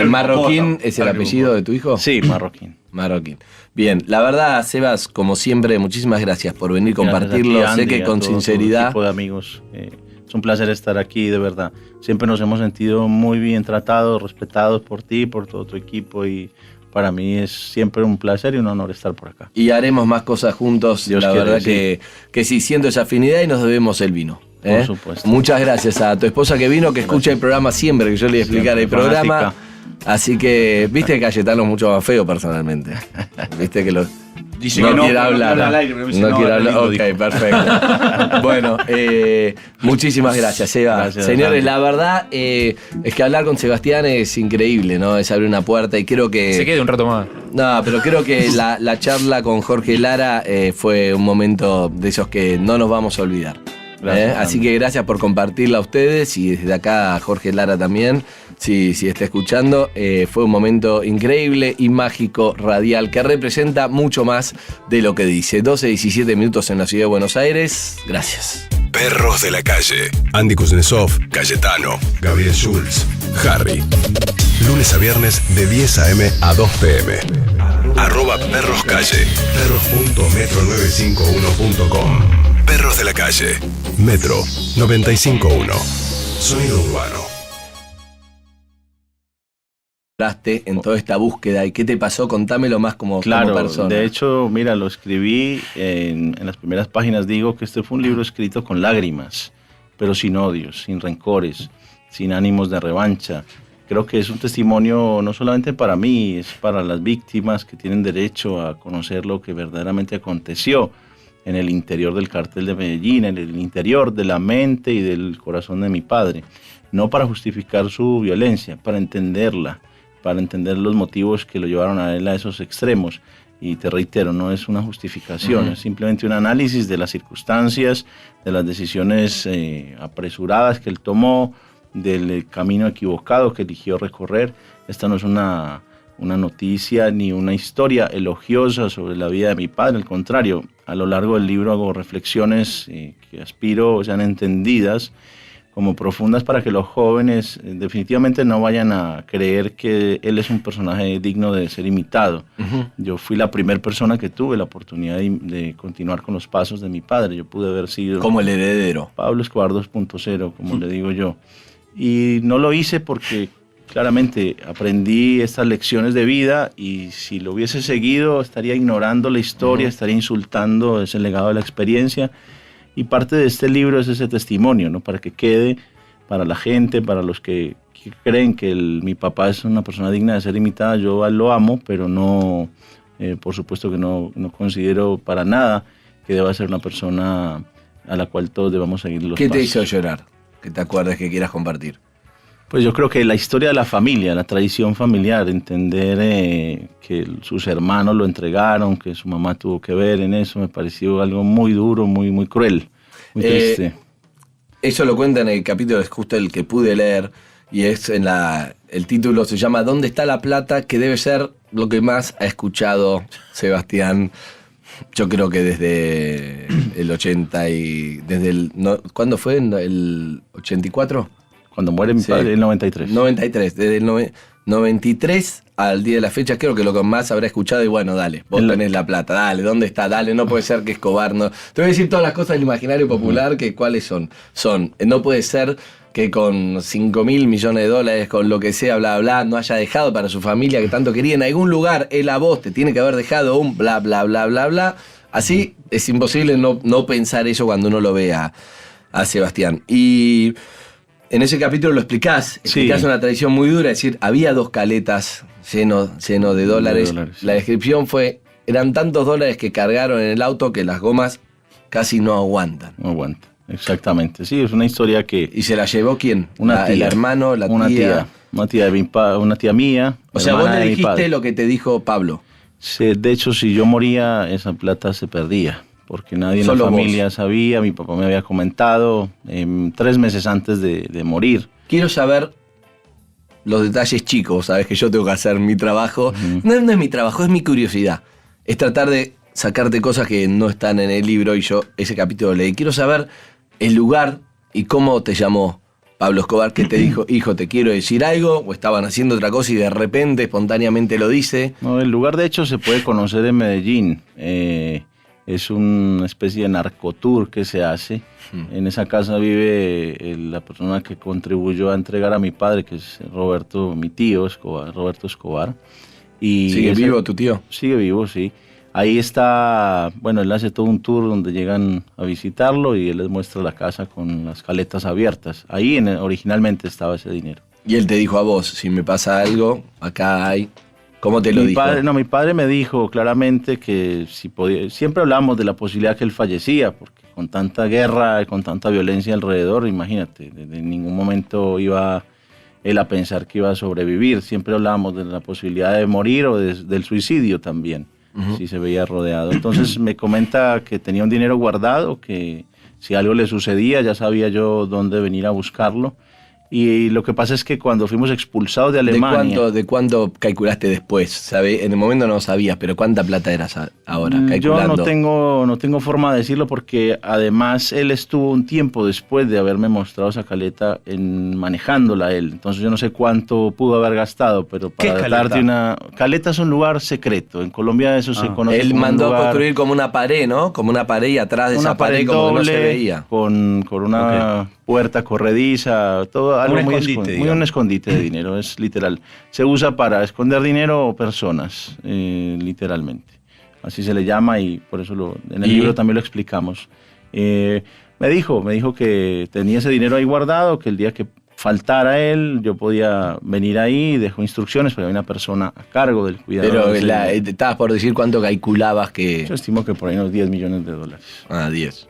¿Marroquín es el apellido de tu hijo? Sí, Marroquín. Marroquín. Bien, la verdad, Sebas, como siempre, muchísimas gracias por venir a compartirlo. Gracias a ti, Andy, sé que con todo sinceridad. tu equipo de amigos. Es un placer estar aquí, de verdad. Siempre nos hemos sentido muy bien tratados, respetados por ti, por todo tu equipo, y para mí es siempre un placer y un honor estar por acá. Y haremos más cosas juntos, Dios la quiere, verdad sí. que sí, siento esa afinidad, y nos debemos el vino. Por supuesto. Muchas gracias a tu esposa que vino, que escucha el programa siempre, que yo le voy a explicar el programa. Fanática. Así que, viste que Cayetano es mucho más feo personalmente. Viste que lo... Dice no que no, quiere hablar. no, al aire, pero dice, No no, quiere es hablar. lindo, Ok, perfecto. Bueno, muchísimas gracias, Seba. Gracias, Señores, Andy. la verdad es que hablar con Sebastián es increíble, ¿no? Es abrir una puerta, y creo que... Se quede un rato más. No, pero creo que la charla con Jorge Lara fue un momento de esos que no nos vamos a olvidar. Gracias, Así Andy. que gracias por compartirla a ustedes, y desde acá a Jorge Lara también, si está escuchando. Fue un momento increíble y mágico, radial, que representa mucho más de lo que dice. 12:17 minutos en la ciudad de Buenos Aires. Gracias. Perros de la calle. Andy Kuznetsov, Cayetano, Gabriel Schulz, Harry. Lunes a viernes de 10 a.m. a 2 p.m. @perroscalle. perros.metro951.com. Perros de la calle. Metro 951. Sonido urbano. En toda esta búsqueda, ¿y qué te pasó? Contámelo más como Claro, persona. de hecho, mira, lo escribí en las primeras páginas. Digo que este fue un libro escrito con lágrimas, pero sin odios, sin rencores, sin ánimos de revancha. Creo que es un testimonio no solamente para mí, es para las víctimas que tienen derecho a conocer lo que verdaderamente aconteció en el interior del cartel de Medellín, en el interior de la mente y del corazón de mi padre. No para justificar su violencia, para entenderla, para entender los motivos que lo llevaron a él a esos extremos. Y te reitero, no es una justificación, es simplemente un análisis de las circunstancias, de las decisiones apresuradas que él tomó, del camino equivocado que eligió recorrer. Esta no es una noticia ni una historia elogiosa sobre la vida de mi padre, al contrario, a lo largo del libro hago reflexiones que aspiro sean entendidas como profundas para que los jóvenes definitivamente no vayan a creer que él es un personaje digno de ser imitado. Yo fui la primera persona que tuve la oportunidad de continuar con los pasos de mi padre. Yo pude haber sido... Como el heredero. Pablo Escobar 2.0, como le digo yo. Y no lo hice porque claramente aprendí estas lecciones de vida y si lo hubiese seguido estaría ignorando la historia, estaría insultando ese legado de la experiencia. Y parte de este libro es ese testimonio, ¿no? Para que quede para la gente, para los que creen que mi papá es una persona digna de ser imitada. Yo lo amo, pero no, por supuesto que no considero para nada que deba ser una persona a la cual todos debamos seguir los pasos. ¿Qué te hizo llorar? Que te acuerdes, que quieras compartir. Pues yo creo que la historia de la familia, la tradición familiar, entender que sus hermanos lo entregaron, que su mamá tuvo que ver en eso, me pareció algo muy duro, muy cruel, muy triste. Eso lo cuenta en el capítulo, es justo el que pude leer, y es el título se llama ¿Dónde está la plata? Que debe ser lo que más ha escuchado Sebastián, yo creo que desde el 80 y... ¿Cuándo fue? ¿El 84? Cuando muere mi padre, el 93. 93, desde el 93 al día de la fecha, creo que lo que más habrá escuchado, y bueno, dale, vos tenés la plata, dale, ¿dónde está? Dale, no puede ser que Escobar no... Te voy a decir todas las cosas del imaginario popular, que cuáles son. No puede ser que con 5.000 millones de dólares, con lo que sea, bla, bla, no haya dejado para su familia que tanto quería. En algún lugar, él a vos te tiene que haber dejado un bla, bla, bla, bla, bla. Así es imposible no pensar eso cuando uno lo ve a Sebastián. Y... en ese capítulo lo explicás una tradición muy dura, es decir, había 2 caletas lleno de dólares. La descripción fue, eran tantos dólares que cargaron en el auto que las gomas casi no aguantan. No aguanta, exactamente. Sí, es una historia que... ¿Y se la llevó quién? Una tía. ¿El hermano, la tía? Una tía mía. O sea, vos le dijiste lo que te dijo Pablo. Sí, de hecho, si yo moría, esa plata se perdía. Porque nadie en la familia sabía, mi papá me había comentado 3 meses antes de morir. Quiero saber los detalles chicos, sabes que yo tengo que hacer mi trabajo. No es mi trabajo, es mi curiosidad. Es tratar de sacarte cosas que no están en el libro y yo ese capítulo leí. Quiero saber el lugar y cómo te llamó Pablo Escobar, que te dijo, hijo, te quiero decir algo, o estaban haciendo otra cosa y de repente, espontáneamente lo dice. No, el lugar de hecho se puede conocer en Medellín. Es una especie de narcotour que se hace. En esa casa vive la persona que contribuyó a entregar a mi padre, que es Roberto, mi tío Escobar, Roberto Escobar. Y ¿sigue vivo tu tío? Sigue vivo, sí. Ahí está, bueno, él hace todo un tour donde llegan a visitarlo y él les muestra la casa con las caletas abiertas. Ahí originalmente estaba ese dinero. Y él te dijo a vos, si me pasa algo, acá hay... ¿Cómo te lo dijo? Mi padre me dijo claramente que si podía, siempre hablamos de la posibilidad que él fallecía, porque con tanta guerra y con tanta violencia alrededor, imagínate, en ningún momento iba él a pensar que iba a sobrevivir. Siempre hablábamos de la posibilidad de morir o del suicidio también, si se veía rodeado. Entonces me comenta que tenía un dinero guardado, que si algo le sucedía ya sabía yo dónde venir a buscarlo. Y lo que pasa es que cuando fuimos expulsados de Alemania... ¿De cuánto calculaste después? ¿Sabe? En el momento no sabías, pero ¿cuánta plata eras ahora calculando? Yo no tengo forma de decirlo porque además él estuvo un tiempo después de haberme mostrado esa caleta manejándola él. Entonces yo no sé cuánto pudo haber gastado, pero para darte una... Caleta es un lugar secreto. En Colombia eso se conoce él como mandó un lugar... a construir como una pared, ¿no? Como una pared y atrás de esa pared como que no se veía. Con una puerta corrediza, todo algo un escondite de dinero, es literal. Se usa para esconder dinero o personas, literalmente. Así se le llama y por eso en el libro también lo explicamos. Me dijo que tenía ese dinero ahí guardado, que el día que faltara él, yo podía venir ahí, dejó instrucciones, pero había una persona a cargo del cuidado. Pero estabas por decir cuánto calculabas que... Yo estimo que por ahí unos $10 millones. 10.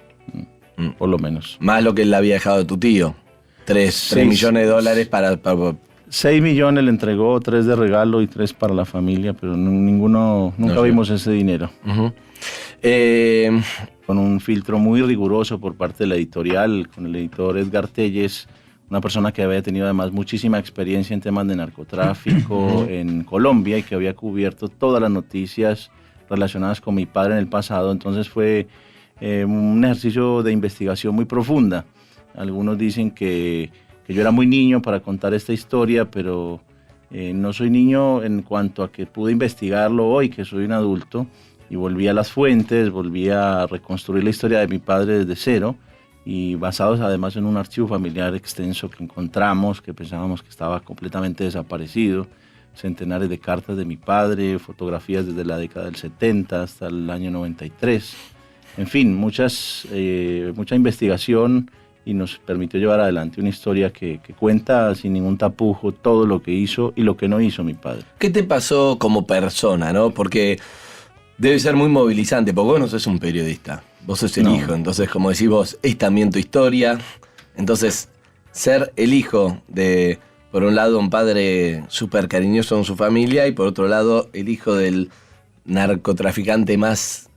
Por lo menos. Más lo que él le había dejado a tu tío. 3 millones de dólares para 6 millones le entregó, 3 de regalo y 3 para la familia, pero nunca vimos ese dinero. Uh-huh. Con un filtro muy riguroso por parte de la editorial, con el editor Edgar Telles, una persona que había tenido además muchísima experiencia en temas de narcotráfico en Colombia y que había cubierto todas las noticias relacionadas con mi padre en el pasado. Entonces fue un ejercicio de investigación muy profunda. Algunos dicen que yo era muy niño para contar esta historia, pero no soy niño en cuanto a que pude investigarlo hoy, que soy un adulto, y volví a las fuentes, volví a reconstruir la historia de mi padre desde cero, y basados además en un archivo familiar extenso que encontramos, que pensábamos que estaba completamente desaparecido, centenares de cartas de mi padre, fotografías desde la década del 70 hasta el año 93, en fin, mucha investigación, y nos permitió llevar adelante una historia que cuenta sin ningún tapujo todo lo que hizo y lo que no hizo mi padre. ¿Qué te pasó como persona, no? Porque debe ser muy movilizante, porque vos no sos un periodista, vos sos el hijo, entonces como decís vos, es también tu historia, entonces ser el hijo de, por un lado, un padre súper cariñoso con su familia y por otro lado, el hijo del narcotraficante más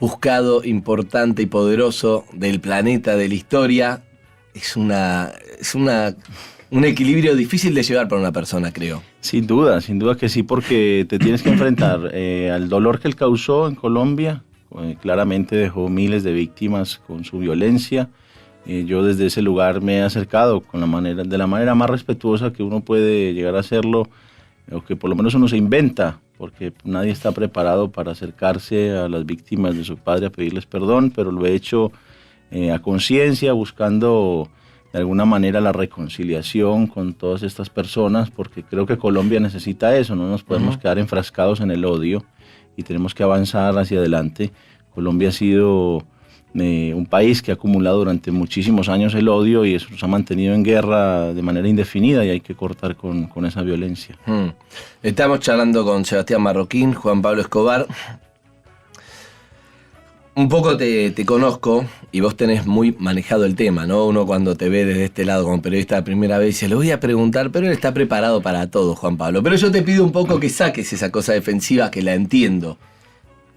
buscado, importante y poderoso del planeta, de la historia, es un equilibrio difícil de llevar para una persona, creo. Sin duda que sí, porque te tienes que enfrentar al dolor que él causó en Colombia. Claramente dejó miles de víctimas con su violencia. Yo desde ese lugar me he acercado de la manera más respetuosa que uno puede llegar a hacerlo, o que por lo menos uno se inventa, porque nadie está preparado para acercarse a las víctimas de su padre a pedirles perdón, pero lo he hecho a conciencia, buscando de alguna manera la reconciliación con todas estas personas, porque creo que Colombia necesita eso, no nos podemos quedar enfrascados en el odio y tenemos que avanzar hacia adelante. Colombia ha sido un país que ha acumulado durante muchísimos años el odio y eso nos ha mantenido en guerra de manera indefinida y hay que cortar con esa violencia. Estamos charlando con Sebastián Marroquín, Juan Pablo Escobar. Un poco te conozco y vos tenés muy manejado el tema, ¿no? Uno cuando te ve desde este lado como periodista la primera vez dice, le voy a preguntar, pero él está preparado para todo, Juan Pablo. Pero yo te pido un poco que saques esa cosa defensiva que la entiendo.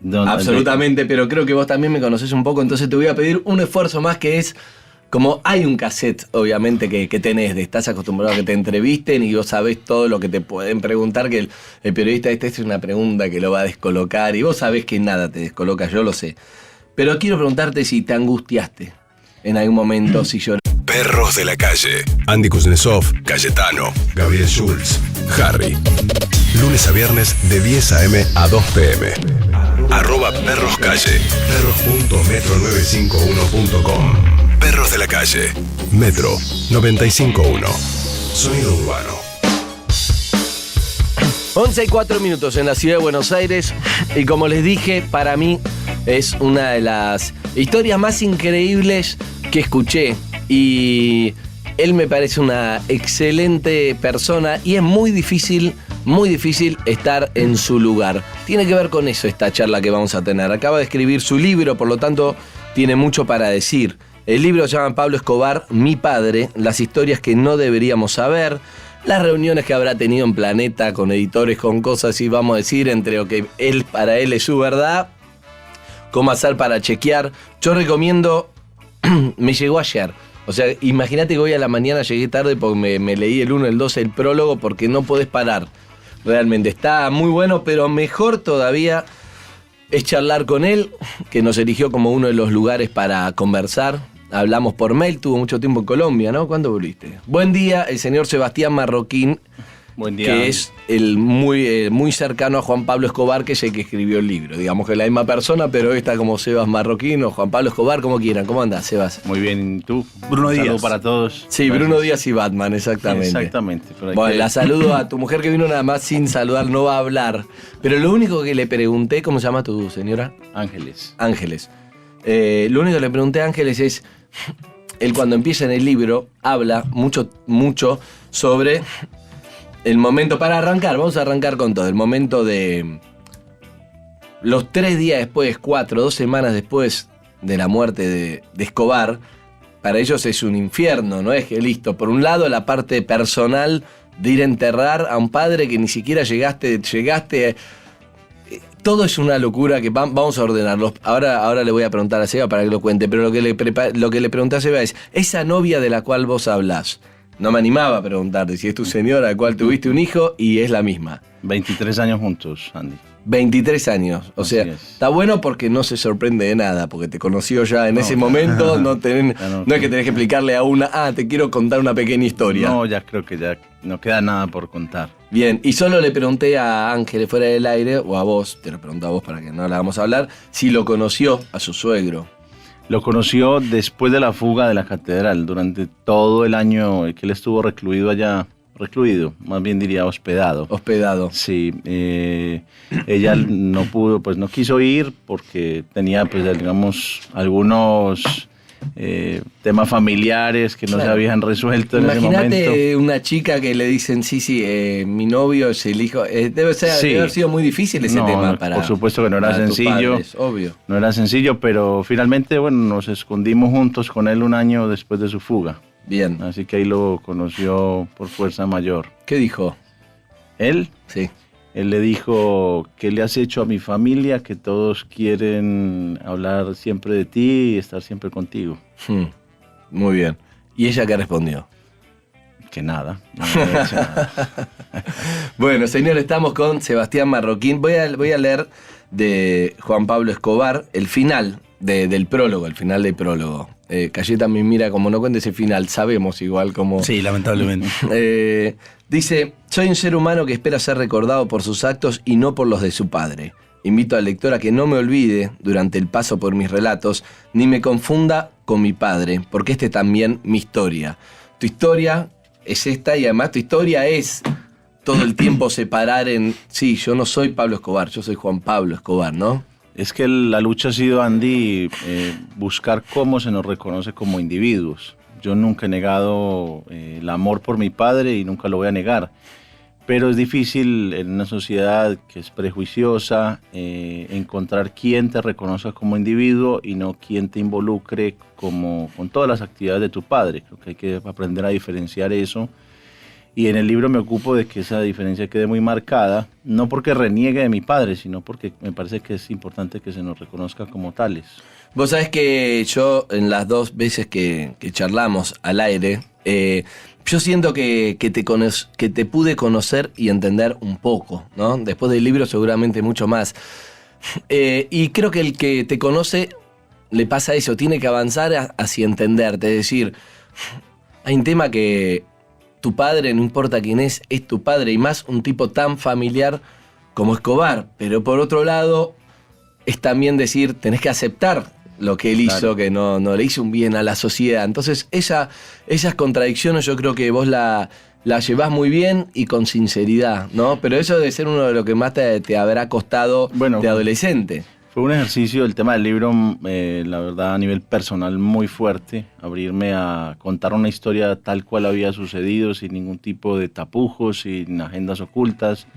No, absolutamente, pero creo que vos también me conocés un poco, entonces te voy a pedir un esfuerzo más, que es, como hay un cassette, obviamente, que tenés, estás acostumbrado a que te entrevisten y vos sabés todo lo que te pueden preguntar, que el periodista es una pregunta que lo va a descolocar y vos sabés que nada te descoloca, yo lo sé. Pero quiero preguntarte si te angustiaste en algún momento, si lloraste. Perros de la calle. Andy Kuznetsov, Cayetano, Gabriel Schulz, Harry. Lunes a viernes de 10 a.m. a 2 p.m. @perroscalle. perros.metro951.com. Perros de la calle. Metro 951. Sonido urbano. 11:04 en la ciudad de Buenos Aires. Y como les dije, para mí es una de las historias más increíbles que escuché. Y él me parece una excelente persona y es muy difícil estar en su lugar. Tiene que ver con eso esta charla que vamos a tener. Acaba de escribir su libro, por lo tanto tiene mucho para decir. El libro se llama Pablo Escobar, Mi Padre, las historias que no deberíamos saber, las reuniones que habrá tenido en Planeta con editores, con cosas y vamos a decir entre lo que para él es su verdad, cómo hacer para chequear. Yo recomiendo, me llegó ayer. O sea, imagínate que hoy a la mañana llegué tarde porque me leí el 1, el 2, el prólogo, porque no podés parar. Realmente está muy bueno, pero mejor todavía es charlar con él, que nos eligió como uno de los lugares para conversar. Hablamos por mail, tuvo mucho tiempo en Colombia, ¿no? ¿Cuándo volviste? Buen día, el señor Sebastián Marroquín. Buen día. Que es el muy cercano a Juan Pablo Escobar, que es el que escribió el libro. Digamos que es la misma persona, pero hoy está como Sebas Marroquín o Juan Pablo Escobar, como quieran. ¿Cómo andás, Sebas? Muy bien, ¿tú? Bruno Díaz. Saludo para todos. Sí, Gracias. Bruno Díaz y Batman, exactamente. Exactamente. Bueno, la saludo a tu mujer que vino nada más sin saludar, no va a hablar. Pero lo único que le pregunté, ¿cómo se llama tu señora? Ángeles. Ángeles. Lo único que le pregunté a Ángeles es, él cuando empieza en el libro habla mucho sobre el momento, para arrancar, vamos a arrancar con todo, el momento de los 3 días después, 4, 2 semanas después de la muerte de Escobar. Para ellos es un infierno, ¿no? Es que listo, por un lado la parte personal de ir a enterrar a un padre que ni siquiera llegaste. Todo es una locura que vamos a ordenarlo. Ahora le voy a preguntar a Seba para que lo cuente, pero lo que le pregunté a Seba es, esa novia de la cual vos hablás, no me animaba a preguntarte si es tu señora, la cual tuviste un hijo y es la misma. 23 años juntos, Andy. 23 años, o sea, está bueno porque no se sorprende de nada, porque te conoció ya en ese momento, no es que tenés que explicarle a una, te quiero contar una pequeña historia. No, ya creo que ya no queda nada por contar. Bien, y solo le pregunté a Ángeles fuera del aire, o a vos, te lo pregunto a vos para que no la hagamos hablar, si lo conoció a su suegro. Lo conoció después de la fuga de la catedral, durante todo el año que él estuvo recluido allá. Recluido, más bien diría hospedado. Hospedado. Sí, ella no pudo, pues no quiso ir porque tenía, pues digamos, algunos temas familiares que no se habían resuelto en ese momento. Imagínate una chica que le dicen, mi novio es el hijo. Debe haber sido muy difícil ese tema para. Por supuesto que no era sencillo. Padres, obvio. No era sencillo, pero finalmente, bueno, nos escondimos juntos con él un año después de su fuga. Bien. Así que ahí lo conoció por fuerza mayor. ¿Qué dijo? ¿Él? Sí. Él le dijo, ¿qué le has hecho a mi familia? Que todos quieren hablar siempre de ti y estar siempre contigo. Muy bien. ¿Y ella qué respondió? Que nada. No me había hecho nada. Bueno, señor, estamos con Sebastián Marroquín. Voy a leer de Juan Pablo Escobar el final del prólogo, el final del prólogo. Cayeta me mira como no cuente ese final, sabemos igual cómo... Sí, lamentablemente. Dice, soy un ser humano que espera ser recordado por sus actos y no por los de su padre. Invito al lector a que no me olvide durante el paso por mis relatos, ni me confunda con mi padre, porque este es también mi historia. Tu historia es esta y además tu historia es todo el tiempo separar en... Sí, yo no soy Pablo Escobar, yo soy Juan Pablo Escobar, ¿no? Es que la lucha ha sido, Andy, buscar cómo se nos reconoce como individuos. Yo nunca he negado el amor por mi padre y nunca lo voy a negar. Pero es difícil en una sociedad que es prejuiciosa encontrar quién te reconozca como individuo y no quién te involucre con todas las actividades de tu padre. Creo que hay que aprender a diferenciar eso. Y en el libro me ocupo de que esa diferencia quede muy marcada, no porque reniegue de mi padre, sino porque me parece que es importante que se nos reconozca como tales. Vos sabés que yo en las 2 veces que charlamos al aire, yo siento que te pude conocer y entender un poco, ¿no? Después del libro seguramente mucho más. Y creo que el que te conoce le pasa eso, tiene que avanzar hacia entenderte, es decir, hay un tema que... Tu padre, no importa quién es tu padre, y más un tipo tan familiar como Escobar. Pero por otro lado, es también decir, tenés que aceptar lo que él hizo, que no le hizo un bien a la sociedad. Entonces, esas contradicciones yo creo que vos la llevás muy bien y con sinceridad, ¿no? Pero eso debe ser uno de lo que más te habrá costado de adolescente. Fue un ejercicio, el tema del libro, la verdad, a nivel personal muy fuerte. Abrirme a contar una historia tal cual había sucedido, sin ningún tipo de tapujos, sin agendas ocultas.